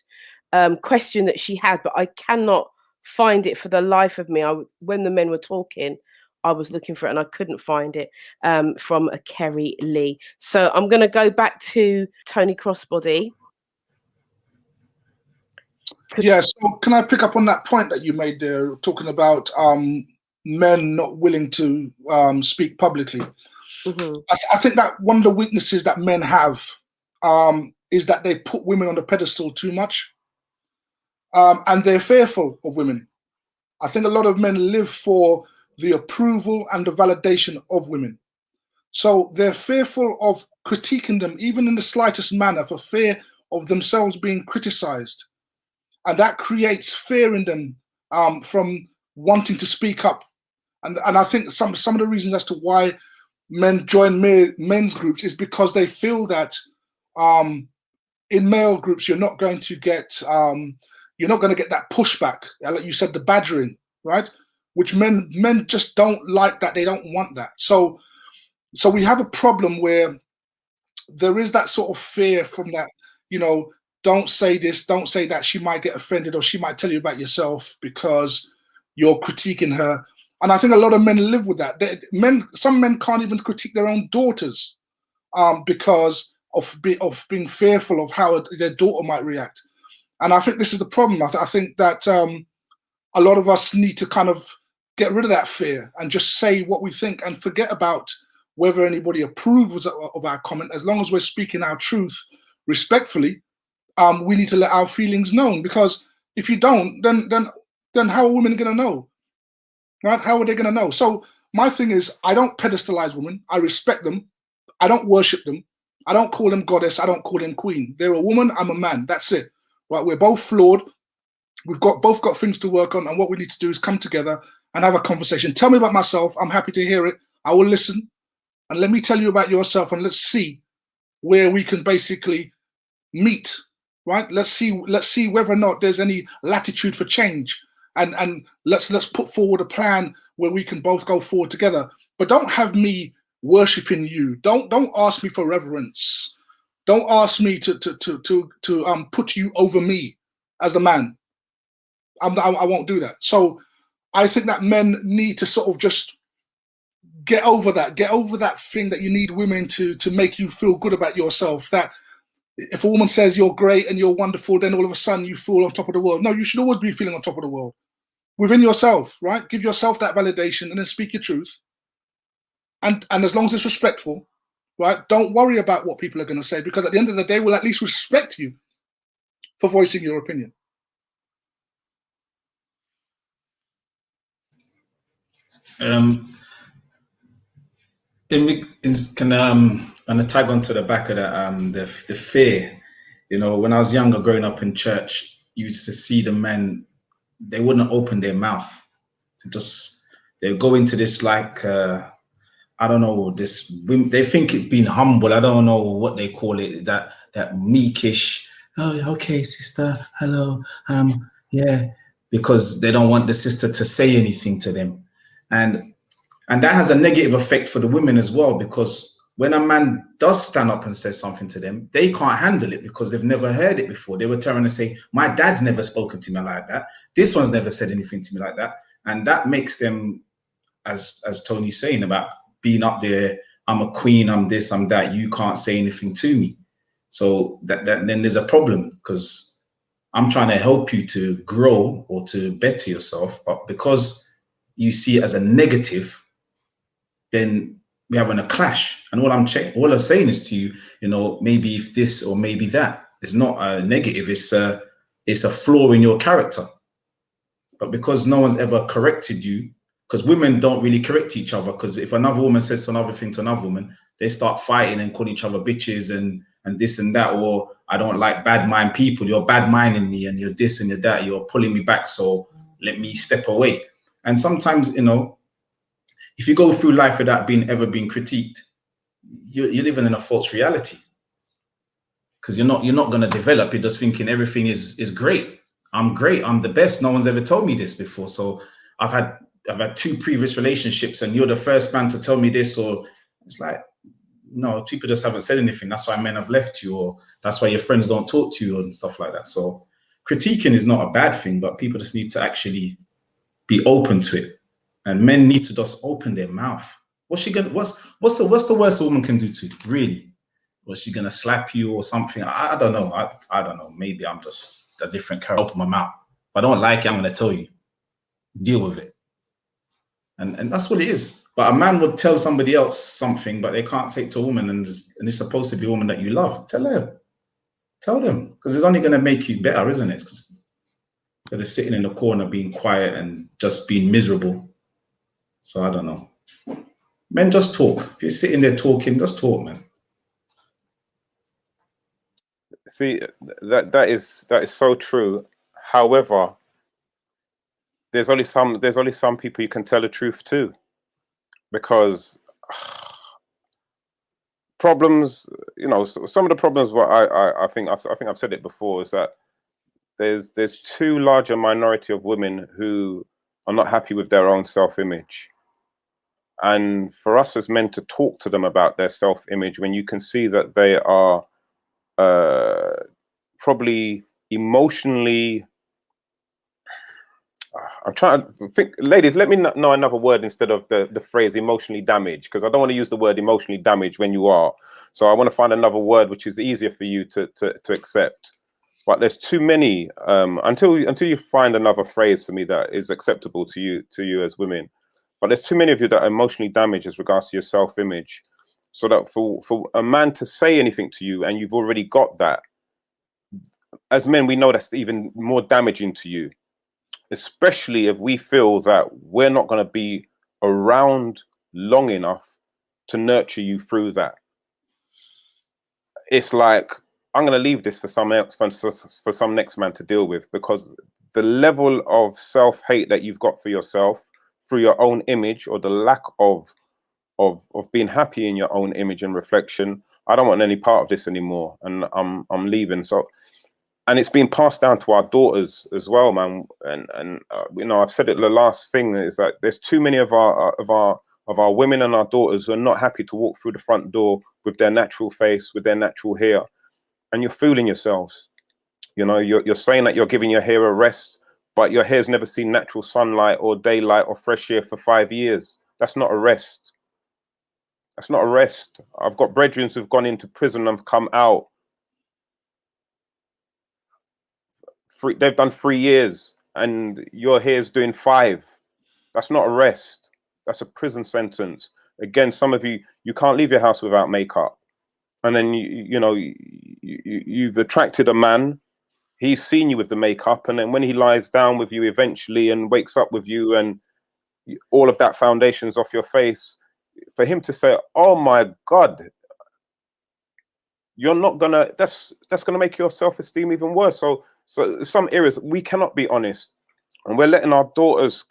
question that she had, but I cannot find it for the life of me. When the men were talking, I was looking for it and I couldn't find it, from a Kerry Lee. So I'm going to go back to Tony Crossbody. Yeah, so can I pick up on that point that you made there, talking about men not willing to speak publicly? Mm-hmm. I think that one of the weaknesses that men have is that they put women on the pedestal too much, and they're fearful of women. I think a lot of men live for the approval and the validation of women. So they're fearful of critiquing them, even in the slightest manner, for fear of themselves being criticized. And that creates fear in them from wanting to speak up. And I think some of the reasons as to why men join men's groups is because they feel that in male groups you're not going to get that pushback, like you said, the badgering, right? Which men just don't like that. They don't want that. So we have a problem where there is that sort of fear from that, don't say this, don't say that. She might get offended, or she might tell you about yourself because you're critiquing her. And I think a lot of men live with that. Some men can't even critique their own daughters because of being fearful of how their daughter might react. And I think this is the problem. I think that a lot of us need to kind of get rid of that fear and just say what we think and forget about whether anybody approves of our comment. As long as we're speaking our truth respectfully, we need to let our feelings known, because if you don't, then how are women going to know? Right? How are they going to know? So my thing is, I don't pedestalize women. I respect them. I don't worship them. I don't call them goddess. I don't call them queen. They're a woman. I'm a man. That's it. Right? We're both flawed. We've both got things to work on, and what we need to do is come together and have a conversation. Tell me about myself. I'm happy to hear it. I will listen, and let me tell you about yourself, and let's see where we can basically meet. Right? Let's see whether or not there's any latitude for change, and let's put forward a plan where we can both go forward together. But don't have me worshiping you. Don't ask me for reverence. Don't ask me to put you over me as the man. I won't do that. So I think that men need to sort of just get over that thing that you need women to make you feel good about yourself. That if a woman says you're great and you're wonderful, then all of a sudden you feel on top of the world. No, you should always be feeling on top of the world within yourself, right? Give yourself that validation and then speak your truth. And as long as it's respectful, right? Don't worry about what people are going to say, because at the end of the day, we'll at least respect you for voicing your opinion. And a tag onto the back of that, the fear. When I was younger, growing up in church, you used to see the men, they wouldn't open their mouth. They'll go into this like, I don't know, they think it's being humble. I don't know what they call it, that meekish, oh, okay, sister, hello, yeah, because they don't want the sister to say anything to them. And that has a negative effect for the women as well, because when a man does stand up and say something to them, they can't handle it because they've never heard it before. They were trying to say, my dad's never spoken to me like that. This one's never said anything to me like that. And that makes them, as Tony's saying about being up there, I'm a queen, I'm this, I'm that, you can't say anything to me. So that then there's a problem, because I'm trying to help you to grow or to better yourself, but because you see it as a negative, then we're having a clash. And all I'm saying is to you, you know, maybe if this or maybe that. It's not a negative, it's a flaw in your character. But because no one's ever corrected you, because women don't really correct each other, because if another woman says another thing to another woman, they start fighting and calling each other bitches and this and that, or I don't like bad mind people, you're bad minding me and you're this and you're that, you're pulling me back, so let me step away. And sometimes, you know, if you go through life without ever being critiqued, you're living in a false reality. Because you're not going to develop. You're just thinking everything is great. I'm great. I'm the best. No one's ever told me this before. So I've had 2 previous relationships, and you're the first man to tell me this. Or it's like, no, people just haven't said anything. That's why men have left you, or that's why your friends don't talk to you and stuff like that. So critiquing is not a bad thing, but people just need to actually be open to it. And men need to just open their mouth. What's the worst a woman can do to you, really? Was she gonna slap you or something? I don't know. I don't know. Maybe I'm just a different character. Open my mouth. If I don't like it, I'm gonna tell you. Deal with it. And that's what it is. But a man would tell somebody else something, but they can't take to a woman, and it's supposed to be a woman that you love. Tell them. Tell them. Because it's only gonna make you better, isn't it? Instead of sitting in the corner being quiet and just being miserable. So I don't know. Men, just talk. If you're sitting there talking, just talk, man. See, that is so true. However, there's only some people you can tell the truth to, because problems, you know, some of the problems. What I think I've said it before, is that there's too large a minority of women who are not happy with their own self-image, and for us as men to talk to them about their self-image when you can see that they are probably emotionally, I'm trying to think, ladies, let me know another word instead of the phrase emotionally damaged, because I don't want to use the word emotionally damaged when you are. So I want to find another word which is easier for you to accept. But there's too many, until you find another phrase for me that is acceptable to you as women. But there's too many of you that are emotionally damaged as regards to your self-image. So that for a man to say anything to you and you've already got that, as men, we know that's even more damaging to you, especially if we feel that we're not going to be around long enough to nurture you through that. It's like, I'm going to leave this for some else, for some next man to deal with, because the level of self-hate that you've got for yourself through your own image, or the lack of being happy in your own image and reflection, I don't want any part of this anymore, and I'm leaving. So, and it's being passed down to our daughters as well, man. And you know, I've said it. The last thing is that there's too many of our women and our daughters who are not happy to walk through the front door with their natural face, with their natural hair, and you're fooling yourselves. You know, you're saying that you're giving your hair a rest, but your hair's never seen natural sunlight or daylight or fresh air for 5 years. That's not a rest. That's not a rest. I've got brethren who've gone into prison and come out. They've done 3 years and your hair's doing 5. That's not a rest. That's a prison sentence. Again, some of you can't leave your house without makeup. And then, you've attracted a man. He's seen you with the makeup. And then when he lies down with you eventually and wakes up with you and all of that foundation's off your face, for him to say, oh my God, you're not gonna, that's gonna make your self-esteem even worse. So some areas we cannot be honest, and we're letting our daughters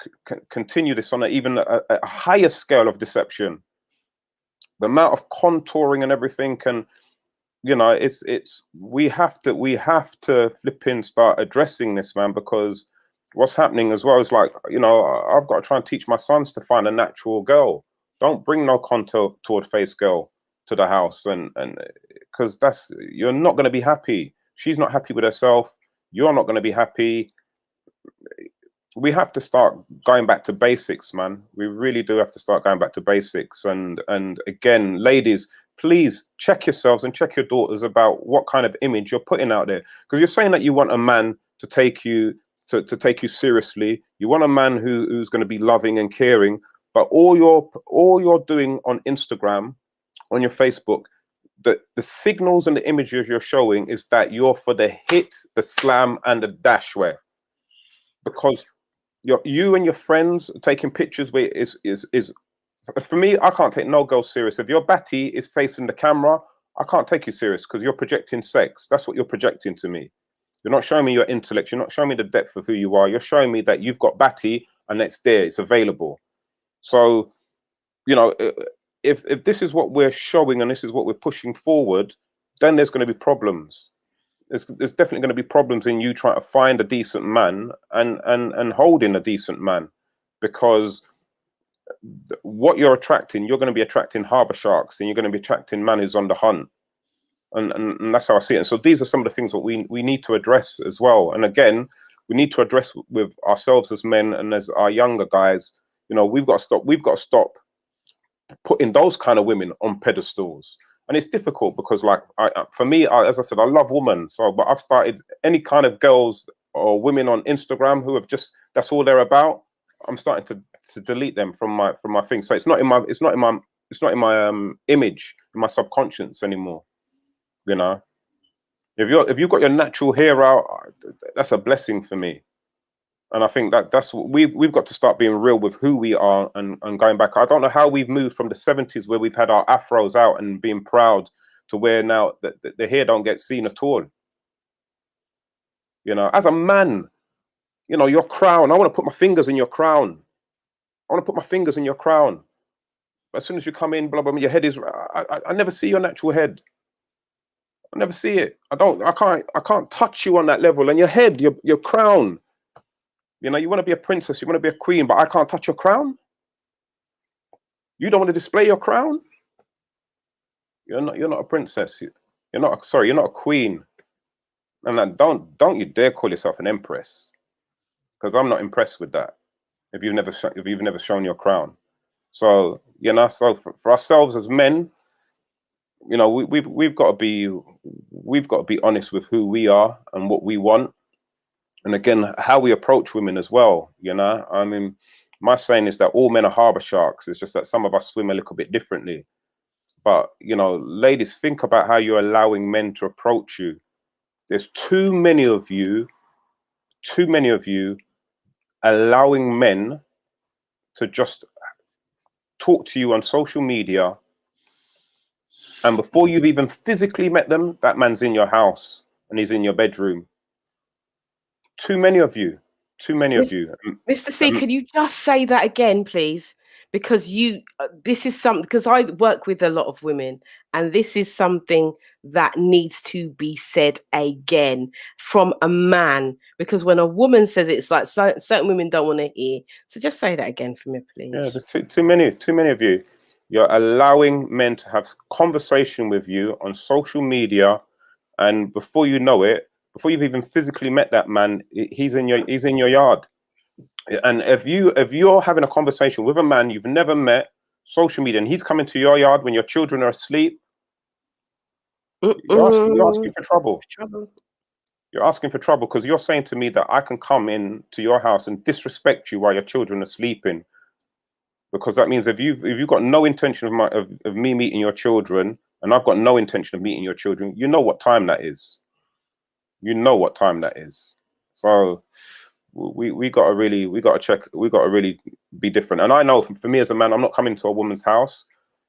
continue this on even a higher scale of deception. The amount of contouring and everything can, you know, we have to flip in, start addressing this, man, because what's happening as well is, like, you know, I've got to try and teach my sons to find a natural girl. Don't bring no contoured face girl to the house, and because you're not going to be happy. She's not happy with herself. You're not going to be happy. We have to start going back to basics, man. We really do have to start going back to basics. And again, ladies, please check yourselves and check your daughters about what kind of image you're putting out there. Because you're saying that you want a man to take you seriously. You want a man who's going to be loving and caring. But all you're doing on Instagram, on your Facebook, the signals and the images you're showing is that you're for the hit, the slam, and the dash wear. Because you and your friends taking pictures where is for me, I can't take no girl serious. If your batty is facing the camera, I can't take you serious because you're projecting sex. That's what you're projecting to me. You're not showing me your intellect. You're not showing me the depth of who you are. You're showing me that you've got batty and it's there. It's available. So, you know, if this is what we're showing and this is what we're pushing forward, then there's going to be problems. There's definitely going to be problems in you trying to find a decent man and holding a decent man, because what you're attracting, you're going to be attracting harbor sharks, and you're going to be attracting man who's on the hunt, and that's how I see it. And so these are some of the things that we need to address as well. And again, we need to address with ourselves as men and as our younger guys. You know, we've got to stop putting those kind of women on pedestals. And it's difficult because, like, for me, as I said, I love women. So, but I've started any kind of girls or women on Instagram who have just, that's all they're about. I'm starting to delete them from my thing. So it's not in my image, in my subconscious anymore. You know, if you've got your natural hair out, that's a blessing for me. And I think that's what we've got to start being real with who we are and going back. I don't know how we've moved from the 70s where we've had our afros out and being proud to where now the hair don't get seen at all. You know, as a man, you know, your crown, I want to put my fingers in your crown. I want to put my fingers in your crown. As soon as you come in, blah, blah, blah, your head is, I never see your natural head. I never see it. I can't touch you on that level. And your head, your crown. You know, you want to be a princess, you want to be a queen, but I can't touch your crown. You don't want to display your crown. You're not a princess. You're not a queen. And don't you dare call yourself an empress, because I'm not impressed with that. If you've never shown your crown. So, you know, so for ourselves as men, you know, we've got to be honest with who we are and what we want. And again, how we approach women as well, you know. I mean, my saying is that all men are harbor sharks. It's just that some of us swim a little bit differently. But, you know, ladies, think about how you're allowing men to approach you. There's too many of you allowing men to just talk to you on social media. And before you've even physically met them, that man's in your house and he's in your bedroom. Too many of you. Mr. C, can you just say that again, please? Because this is something, because I work with a lot of women, and this is something that needs to be said again from a man. Because when a woman says it, it's like certain women don't want to hear. So just say that again for me, please. Yeah, there's too many of you. You're allowing men to have conversation with you on social media, and before you know it, before you've even physically met that man, he's in your yard. And if you're having a conversation with a man you've never met, social media, and he's coming to your yard when your children are asleep, you're asking for trouble. You're asking for trouble because you're saying to me that I can come in to your house and disrespect you while your children are sleeping. Because that means if you've got no intention of me meeting your children, and I've got no intention of meeting your children, you know what time that is. You know what time that is. So we got to really be different. And I know for me as a man, I'm not coming to a woman's house.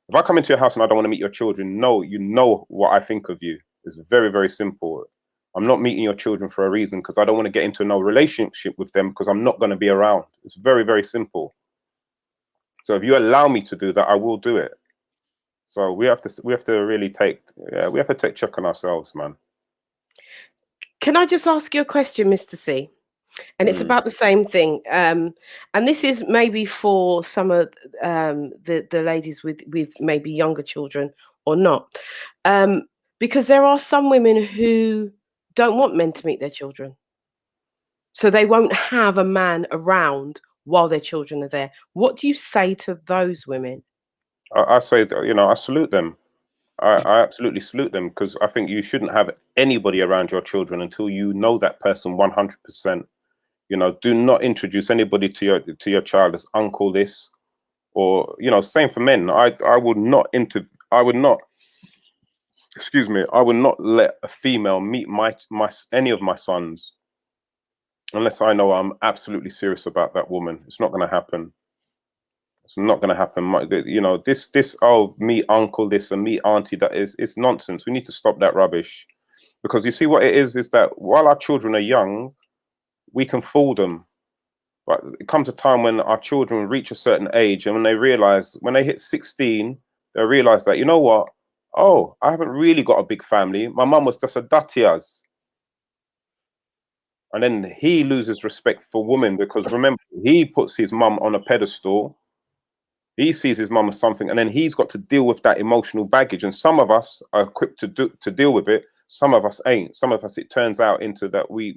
If I come into your house and I don't want to meet your children, no, you know what I think of you. It's very, very simple. I'm not meeting your children for a reason, because I don't want to get into no relationship with them, because I'm not going to be around. It's very, very simple. So if you allow me to do that, I will do it. So we have to really take check on ourselves, man. Can I just ask you a question, Mr. C? And it's about the same thing. And this is maybe for some of the ladies with maybe younger children or not. Because there are some women who don't want men to meet their children. So they won't have a man around while their children are there. What do you say to those women? I say, you know, I salute them. I absolutely salute them, because I think you shouldn't have anybody around your children until you know that person 100%. You know, do not introduce anybody to your child as uncle this, or, you know, same for men. I would not excuse me, I would not let a female meet any of my sons unless I know I'm absolutely serious about that woman. It's not going to happen. It's not going to happen. You know, this oh, meet uncle this and meet auntie that it's nonsense. We need to stop that rubbish, because you see what it is that while our children are young, we can fool them. But it comes a time when our children reach a certain age, and when they hit 16, they realize that, you know what? Oh, I haven't really got a big family. My mum was just a datias. And then he loses respect for women, because remember, he puts his mum on a pedestal. He sees his mum as something, and then he's got to deal with that emotional baggage. And some of us are equipped to deal with it. Some of us ain't. Some of us, it turns out into that we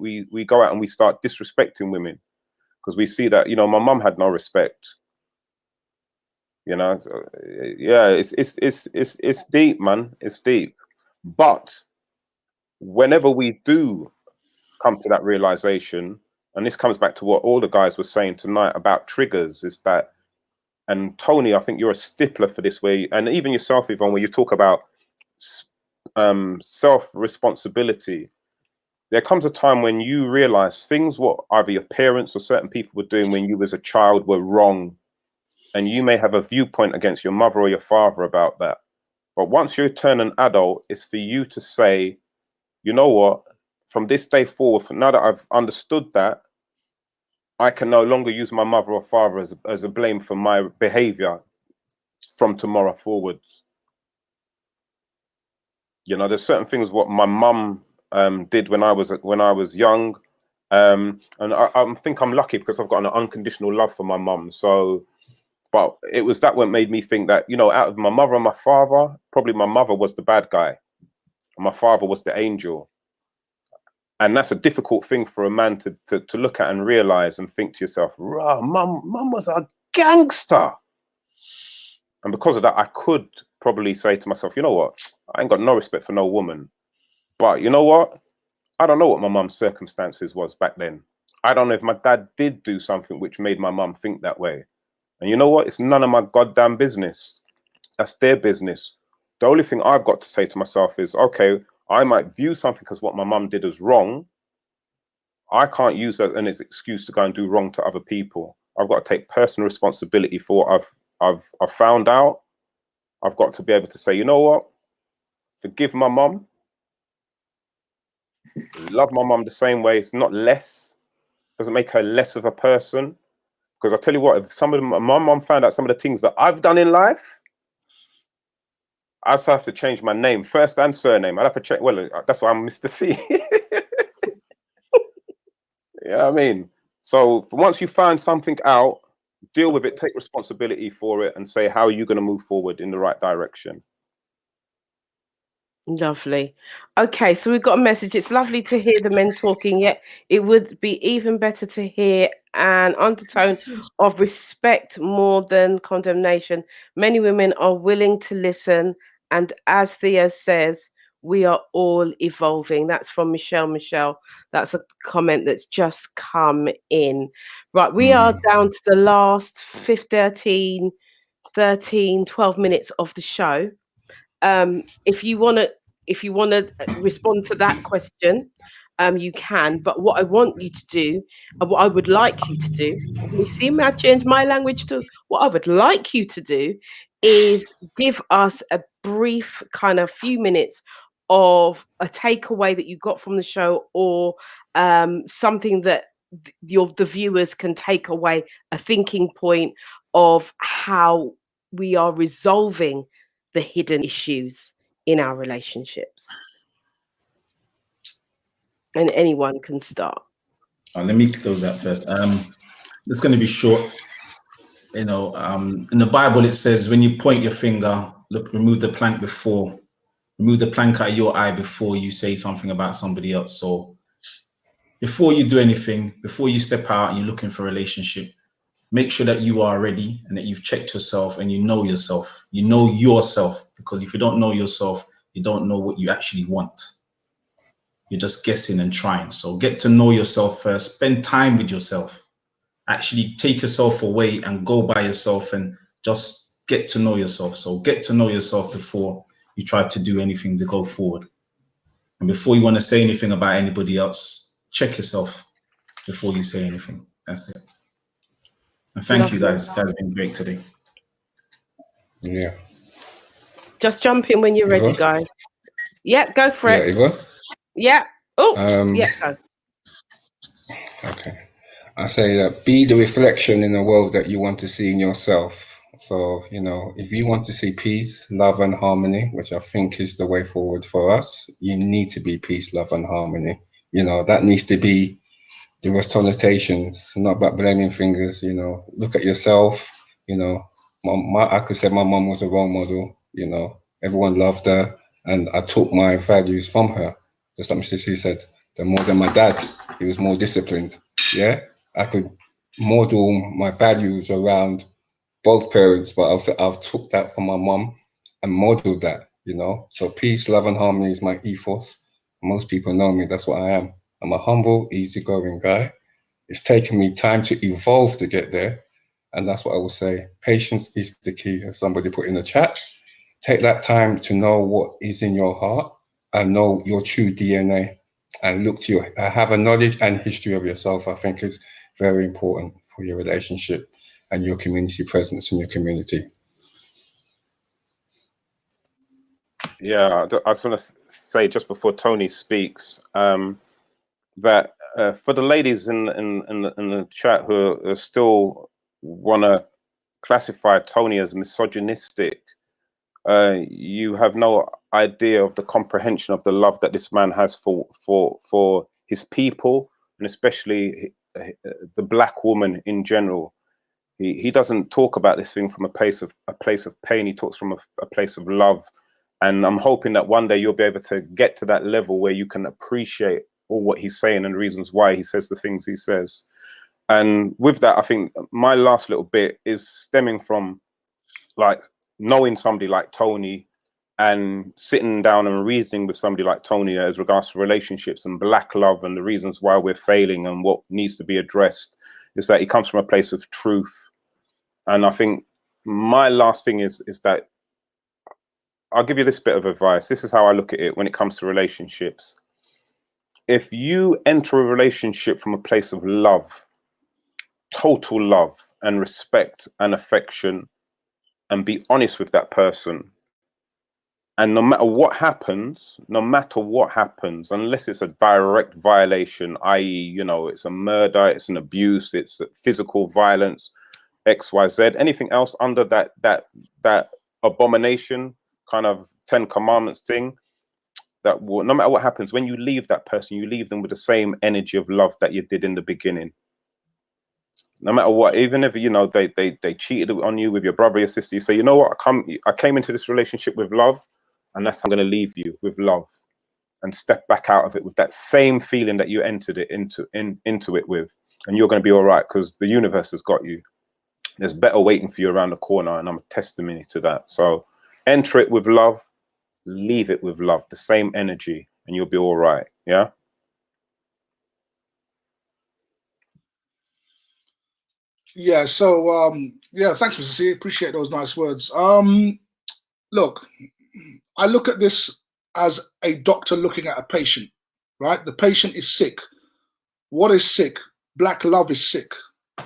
go out and we start disrespecting women, because we see that, you know, my mum had no respect. You know, yeah, it's deep, man. It's deep. But whenever we do come to that realization, and this comes back to what all the guys were saying tonight about triggers, is that, and Tony, I think you're a stippler for this way, and even yourself, Yvonne, where you talk about self-responsibility. There comes a time when you realize things what either your parents or certain people were doing when you was a child were wrong, and you may have a viewpoint against your mother or your father about that. But once you turn an adult, it's for you to say, you know what, from this day forward, now that I've understood that, I can no longer use my mother or father as a blame for my behavior from tomorrow forwards. You know, there's certain things what my mum did when I was young, and I think I'm lucky because I've got an unconditional love for my mum. So, but it was that what made me think that, you know, out of my mother and my father, probably my mother was the bad guy, and my father was the angel. And that's a difficult thing for a man to look at and realize and think to yourself, rah, mum was a gangster. And because of that, I could probably say to myself, you know what, I ain't got no respect for no woman. But you know what? I don't know what my mum's circumstances was back then. I don't know if my dad did do something which made my mum think that way. And you know what? It's none of my goddamn business. That's their business. The only thing I've got to say to myself is, okay, I might view something as what my mum did as wrong. I can't use that as an excuse to go and do wrong to other people. I've got to take personal responsibility for what I've found out. I've got to be able to say, you know what? Forgive my mum. Love my mum the same way. It's not less. Doesn't make her less of a person. Because I tell you what, if my mum found out some of the things that I've done in life, I'd have to change my name, first and surname. I'd have to check. Well, that's why I'm Mr. C. You know what I mean? So once you find something out, deal with it, take responsibility for it, and say, how are you going to move forward in the right direction? Lovely. Okay, so we've got a message. It's lovely to hear the men talking, yet it would be even better to hear an undertone of respect more than condemnation. Many women are willing to listen, and as Theo says, we are all evolving. That's from Michelle. Michelle, that's a comment that's just come in. Right, we are down to the last 13, 12 minutes of the show. If you want to respond to that question, you can. But what I want you to do, and what I would like you to do, you see me, I changed my language to what I would like you to do is give us a brief kind of few minutes of a takeaway that you got from the show, or something that the viewers can take away, a thinking point of how we are resolving the hidden issues in our relationships. And anyone can start. Let me close that first. It's going to be short. You know, in the Bible it says, when you point your finger, look, remove the plank out of your eye before you say something about somebody else. So before you do anything, before you step out and you're looking for a relationship, make sure that you are ready and that you've checked yourself and you know yourself. You know yourself, because if you don't know yourself, you don't know what you actually want. You're just guessing and trying. So get to know yourself first. Spend time with yourself. Actually take yourself away and go by yourself and just get to know yourself. So get to know yourself before you try to do anything to go forward. And before you want to say anything about anybody else, check yourself before you say anything. That's it. And thank you guys. You guys have been great today. Yeah. Just jump in when you're ready, Eva? guys. Yeah, go for it. Yeah, Eva? Yeah. Oh, yeah, go. Okay. I say that be the reflection in the world that you want to see in yourself. So, you know, if you want to see peace, love and harmony, which I think is the way forward for us, you need to be peace, love and harmony. You know, that needs to be the connotations, not about blaming fingers. You know, look at yourself. You know, I could say my mom was a role model. You know, everyone loved her, and I took my values from her. Just like Mr. C said, the more than my dad, he was more disciplined. Yeah, I could model my values around both parents, but also I've took that from my mom and modeled that. You know, so peace, love, and harmony is my ethos. Most people know me. That's what I am. I'm a humble, easygoing guy. It's taken me time to evolve to get there. And that's what I will say. Patience is the key, as somebody put in the chat. Take that time to know what is in your heart and know your true DNA and look to your, have a knowledge and history of yourself, I think is very important for your relationship and your community presence in your community. Yeah, I just want to say just before Tony speaks, that for the ladies in the chat who still want to classify Tony as misogynistic, you have no idea of the comprehension of the love that this man has for his people, and especially the black woman in general. He doesn't talk about this thing from a place of pain. He talks from a place of love, and I'm hoping that one day you'll be able to get to that level where you can appreciate all what he's saying and reasons why he says the things he says. And with that, I think my last little bit is stemming from like knowing somebody like Tony and sitting down and reasoning with somebody like Tony as regards to relationships and black love and the reasons why we're failing and what needs to be addressed, is that he comes from a place of truth. And I think my last thing is that I'll give you this bit of advice. This is how I look at it when it comes to relationships. If you enter a relationship from a place of love, total love and respect and affection, and be honest with that person, and no matter what happens, unless it's a direct violation, i.e., you know, it's a murder, it's an abuse, it's physical violence, XYZ, anything else under that abomination kind of 10 commandments thing, that will, no matter what happens, when you leave that person, you leave them with the same energy of love that you did in the beginning. No matter what, even if, you know, they cheated on you with your brother, your sister, you say, you know what, I came into this relationship with love, and that's how I'm going to leave you, with love, and step back out of it with that same feeling that you entered it into it with, and you're going to be all right, because the universe has got you. There's better waiting for you around the corner, and I'm a testimony to that. So enter it with love, leave it with love, the same energy, and you'll be all right. Yeah. Yeah. So yeah, thanks, Mr. C. Appreciate those nice words. Look, I look at this as a doctor looking at a patient, right? The patient is sick. What is sick? Black love is sick,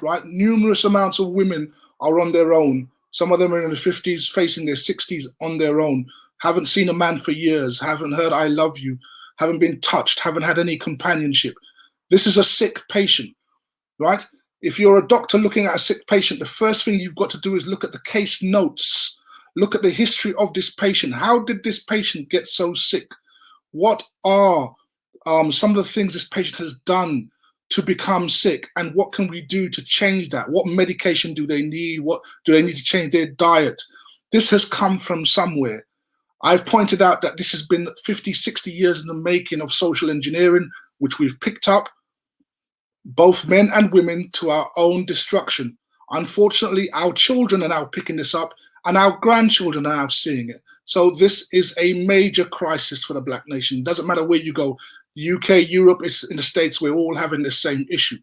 right? Numerous amounts of women are on their own. Some of them are in their 50s, facing their 60s on their own. Haven't seen a man for years, haven't heard I love you, haven't been touched, haven't had any companionship. This is a sick patient, right? If you're a doctor looking at a sick patient, the first thing you've got to do is look at the case notes. Look at the history of this patient. How did this patient get so sick? What are some of the things this patient has done to become sick, and what can we do to change that? What medication do they need? What do they need to change their diet? This has come from somewhere. I've pointed out that this has been 50, 60 years in the making of social engineering, which we've picked up, both men and women, to our own destruction. Unfortunately, our children are now picking this up, and our grandchildren are now seeing it. So this is a major crisis for the Black nation. It doesn't matter where you go, UK, Europe, it's in the States, we're all having the same issue.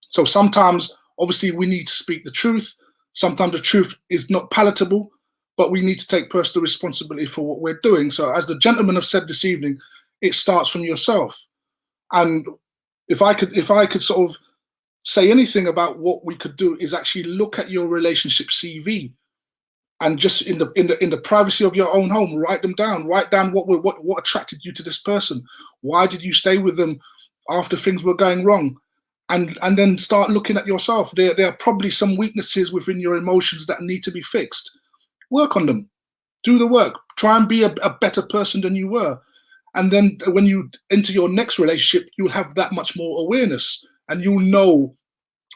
So sometimes, obviously, we need to speak the truth. Sometimes the truth is not palatable, but we need to take personal responsibility for what we're doing. So as the gentlemen have said this evening, it starts from yourself. And if I could sort of say anything about what we could do, is actually look at your relationship CV, and just in the privacy of your own home, write them down. Write down what attracted you to this person. Why did you stay with them after things were going wrong? And then start looking at yourself. There are probably some weaknesses within your emotions that need to be fixed. Work on them. Do the work. Try and be a better person than you were. And then when you enter your next relationship, you'll have that much more awareness, and you'll know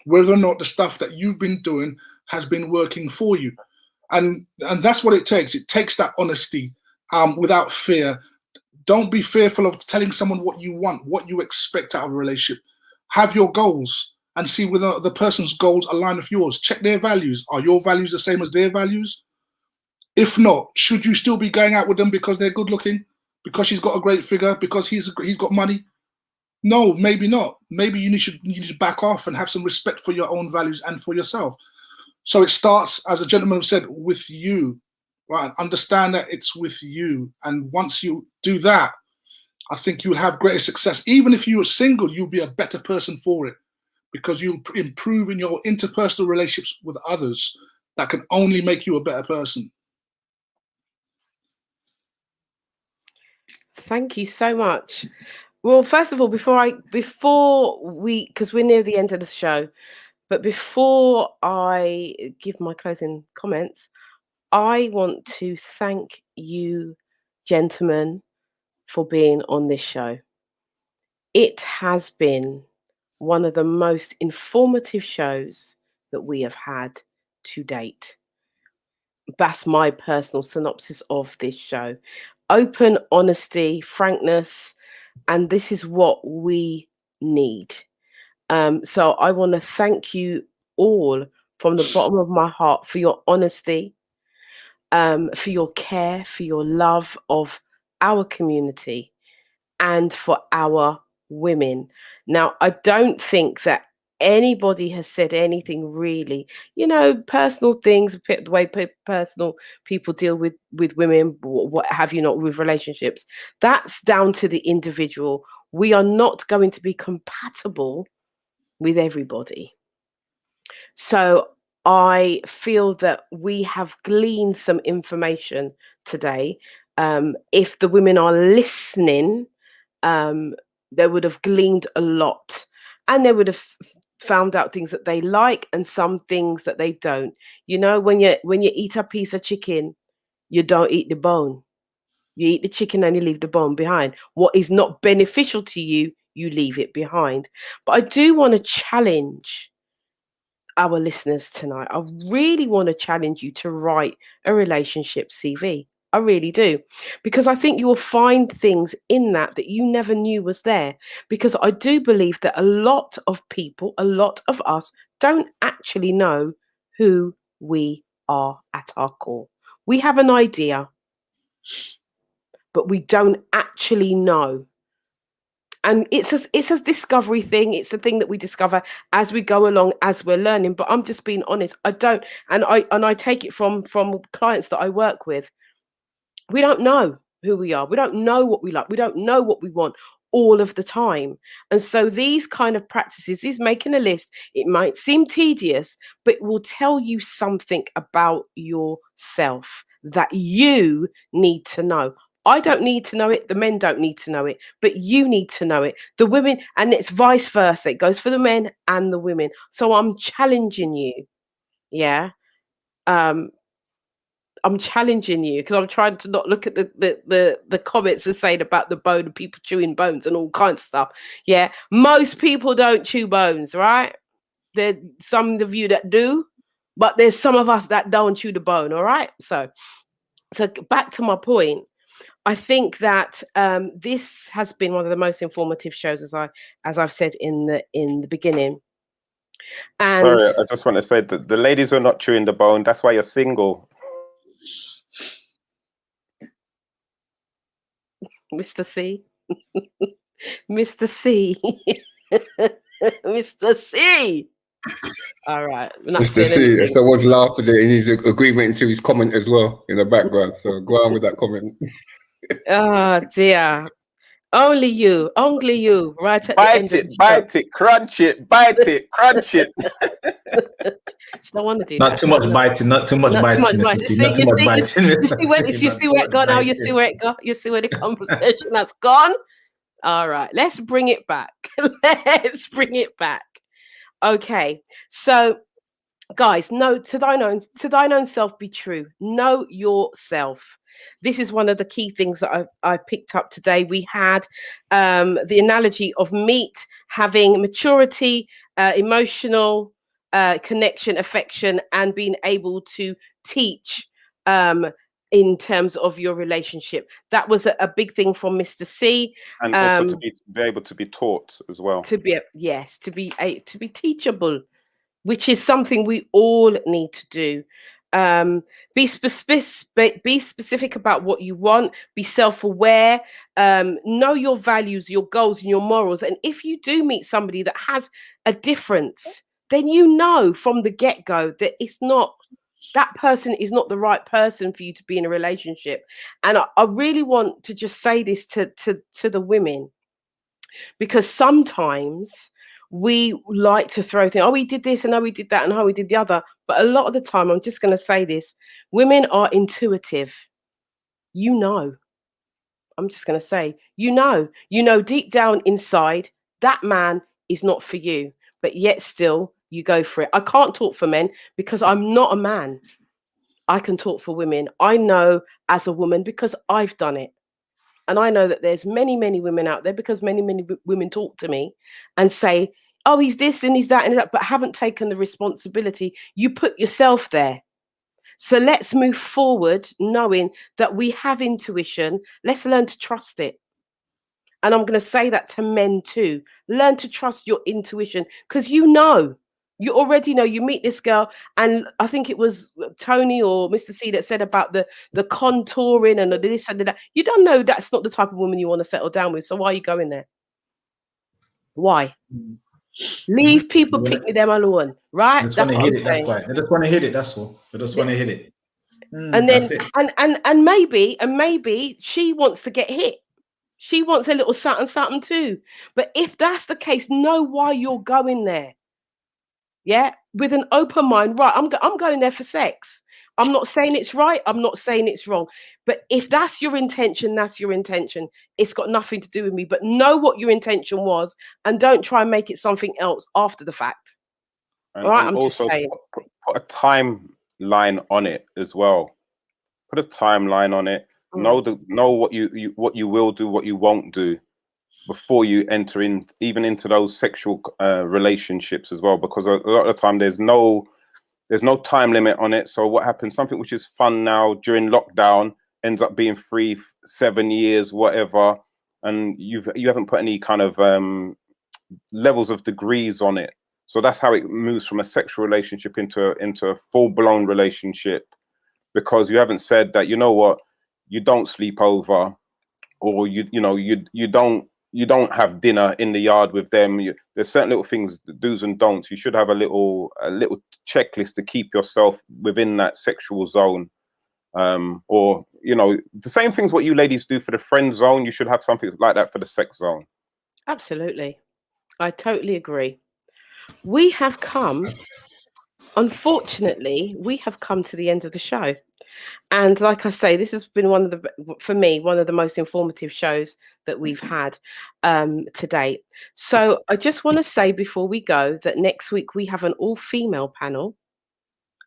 whether or not the stuff that you've been doing has been working for you. And that's what it takes. It takes that honesty, without fear. Don't be fearful of telling someone what you want, what you expect out of a relationship. Have your goals and see whether the person's goals align with yours. Check their values. Are your values the same as their values? If not, should you still be going out with them because they're good looking? Because she's got a great figure? Because he's got money? No, maybe not. Maybe you need to back off and have some respect for your own values and for yourself. So it starts, as a gentleman said, with you, right? Understand that it's with you. And once you do that, I think you'll have greater success. Even if you were single, you'll be a better person for it, because you'll improve in your interpersonal relationships with others. That can only make you a better person. Thank you so much. Well, first of all, before we, because we're near the end of the show, but before I give my closing comments, I want to thank you, gentlemen, for being on this show. It has been one of the most informative shows that we have had to date. That's my personal synopsis of this show. Open honesty, frankness, and this is what we need. So I want to thank you all from the bottom of my heart for your honesty, for your care, for your love of our community, and for our women. Now, I don't think that anybody has said anything really, personal things, the way personal people deal with women, what have you not, with relationships. That's down to the individual. We are not going to be compatible with everybody. So I feel that we have gleaned some information today. If the women are listening, they would have gleaned a lot, and they would have found out things that they like and some things that they don't. When you eat a piece of chicken, you don't eat the bone. You eat the chicken and you leave the bone behind. What is not beneficial to you, you leave it behind. But I do want to challenge our listeners tonight. I really want to challenge you to write a relationship CV. I really do, because I think you will find things in that you never knew was there. Because I do believe that a lot of people, a lot of us, don't actually know who we are at our core. We have an idea, but we don't actually know. And it's a discovery thing. It's a thing that we discover as we go along, as we're learning. But I'm just being honest. I don't, and I take it from clients that I work with. We don't know who we are. We don't know what we like. We don't know what we want all of the time. And so these kind of practices, is making a list. It might seem tedious, but it will tell you something about yourself that you need to know. I don't need to know it. The men don't need to know it, but you need to know it. The women, and it's vice versa. It goes for the men and the women. So I'm challenging you. Yeah. I'm challenging you, because I'm trying to not look at the comments and saying about the bone and people chewing bones and all kinds of stuff. Yeah. Most people don't chew bones, right? There's some of you that do, but there's some of us that don't chew the bone. All right. So back to my point. I think that this has been one of the most informative shows, as I've said in the beginning. And Sorry, I just want to say that the ladies are not chewing the bone. That's why you're single. Mr. C, Mr. C, Mr. C. All right, we're not Mr. saying C, anything. someone's laughing in his agreement to his comment as well in the background. So go on with that comment. Oh dear. Only you, right at the end Bite of the it, show. bite it, crunch it, bite it, crunch it. She don't want to do Not that. too much biting, not too much Not too biting, much, Mr. right? C. Not too much biting, You Mr. see where, C. you Not see too where it much gone now. You see biting. where it got. You see where the conversation has gone. All right, let's bring it back. Let's bring it back. Okay, so guys, know to thine own self be true. Know yourself. This is one of the key things that I picked up today. We had the analogy of meat having maturity, emotional connection, affection, and being able to teach in terms of your relationship. That was a big thing from Mr. C. And also to be able to be taught as well. To be to be teachable, which is something we all need to do. Be specific about what you want. Be self-aware. Know your values, your goals, and your morals. And if you do meet somebody that has a difference, then you know from the get-go that it's not, that person is not the right person for you to be in a relationship. And I really want to just say this to the women, because sometimes we like to throw things, oh, we did this and oh, we did that and oh, we did the other. But a lot of the time, I'm just going to say this, women are intuitive. You know, I'm just going to say, you know deep down inside that man is not for you, but yet still you go for it. I can't talk for men because I'm not a man. I can talk for women. I know as a woman because I've done it. And I know that there's many, many women out there, because many, many women talk to me and say, oh, he's this and he's that and that, but haven't taken the responsibility. You put yourself there. So let's move forward knowing that we have intuition. Let's learn to trust it. And I'm going to say that to men too. Learn to trust your intuition, because you already know. You meet this girl, and I think it was Tony or Mr. C that said about the contouring and the this and the that. You don't know that's not the type of woman you want to settle down with. So why are you going there? Why? Leave people pick me them alone, right? They just That's want to what hit I'm it. That's saying. why. They just want to hit it. That's all. They just want to hit it. And then That's it. and maybe she wants to get hit. She wants a little something too. But if that's the case, know why you're going there. Yeah, with an open mind. Right, I'm going there for sex. I'm not saying it's right. I'm not saying it's wrong. But if that's your intention, that's your intention. It's got nothing to do with me. But know what your intention was, and don't try and make it something else after the fact. All right, And I'm just also saying. put a timeline on it as well. Put a timeline on it. Know what what you will do, what you won't do before you enter into those sexual relationships as well, because a lot of the time there's no time limit on it. So what happens, something which is fun now during lockdown ends up being 7 years, whatever, and you haven't put any kind of levels of degrees on it. So that's how it moves from a sexual relationship into a full-blown relationship, because you haven't said that, you know what, you don't sleep over, or you don't have dinner in the yard with them. There's certain little things, do's and don'ts. You should have a little checklist to keep yourself within that sexual zone. Or the same things what you ladies do for the friend zone, you should have something like that for the sex zone. Absolutely. I totally agree. Unfortunately, we have come to the end of the show. And like I say, this has been for me, one of the most informative shows that we've had to date. So I just want to say before we go that next week we have an all-female panel,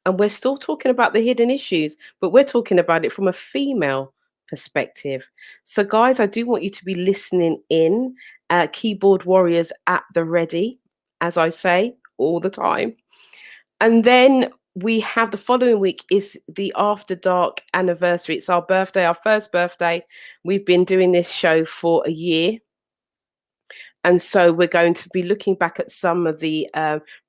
and we're still talking about the hidden issues, but we're talking about it from a female perspective. So guys, I do want you to be listening in, keyboard warriors at the ready, as I say all the time. And then we have the following week is the After Dark anniversary. It's our birthday, our first birthday. We've been doing this show for a year. And so we're going to be looking back at some of the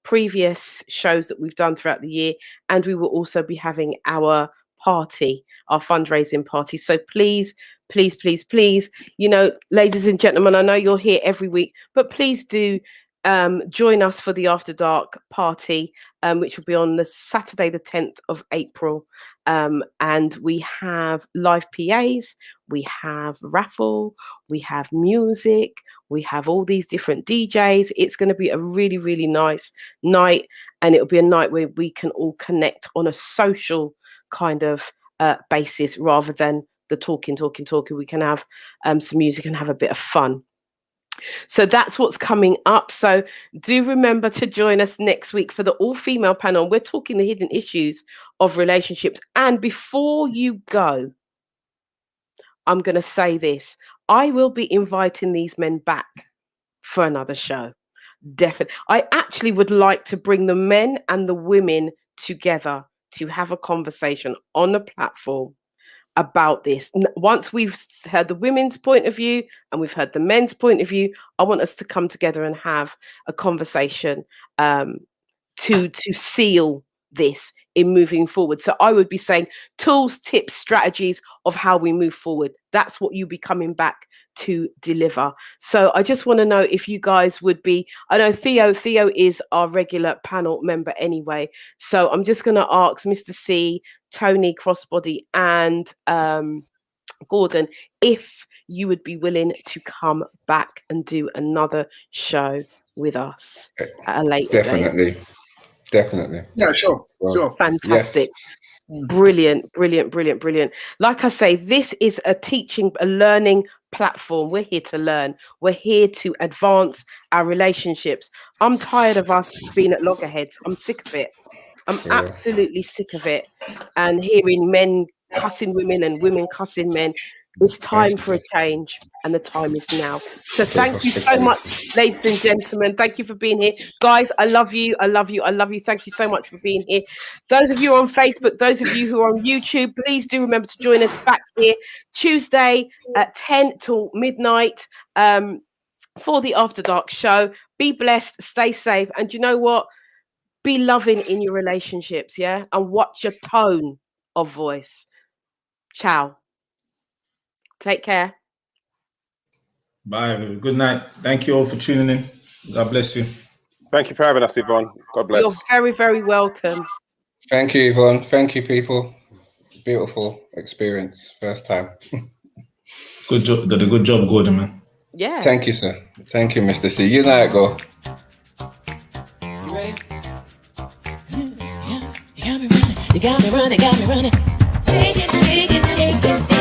previous shows that we've done throughout the year. And we will also be having our party, our fundraising party. So please, please, please, please, you know, ladies and gentlemen, I know you're here every week, but please do join us for the After Dark party, which will be on the Saturday, the 10th of April. And we have live PAs, we have raffle, we have music, we have all these different DJs. It's going to be a really, really nice night. And it'll be a night where we can all connect on a social kind of basis rather than the talking. We can have some music and have a bit of fun. So that's what's coming up. So do remember to join us next week for the all-female panel. We're talking the hidden issues of relationships. And before you go, I'm going to say this. I will be inviting these men back for another show. Definitely. I actually would like to bring the men and the women together to have a conversation on a platform about this. Once we've heard the women's point of view and we've heard the men's point of view, I want us to come together and have a conversation to seal this in moving forward. So I would be saying tools, tips, strategies of how we move forward. That's what you'll be coming back to deliver. So I just want to know if you guys would be, I know Theo is our regular panel member anyway. So I'm just going to ask Mr. C, Tony, Crossbody and Gordon, if you would be willing to come back and do another show with us at a later date. Definitely. Yeah, sure. Fantastic. Yes. Brilliant. Like I say, this is a learning platform. We're here to learn. We're here to advance our relationships. I'm tired of us being at loggerheads. I'm sick of it. I'm absolutely sick of it. And hearing men cussing women and women cussing men. It's time for a change, and the time is now. So thank you so much, ladies and gentlemen. Thank you for being here. Guys, I love you. Thank you so much for being here. Those of you on Facebook, those of you who are on YouTube, please do remember to join us back here Tuesday at 10 till midnight for the After Dark show. Be blessed, stay safe, and you know what? Be loving in your relationships, yeah? And watch your tone of voice. Ciao. Take care. Bye. Good night. Thank you all for tuning in. God bless you. Thank you for having us, Yvonne. God bless. You're very, very welcome. Thank you, Yvonne. Thank you, people. Beautiful experience. First time. Good job. Did a good job, Gordon, man. Yeah. Thank you, sir. Thank you, Mr. C. You know how it go. You ready? You got me running. Shake it, shake it, shake it.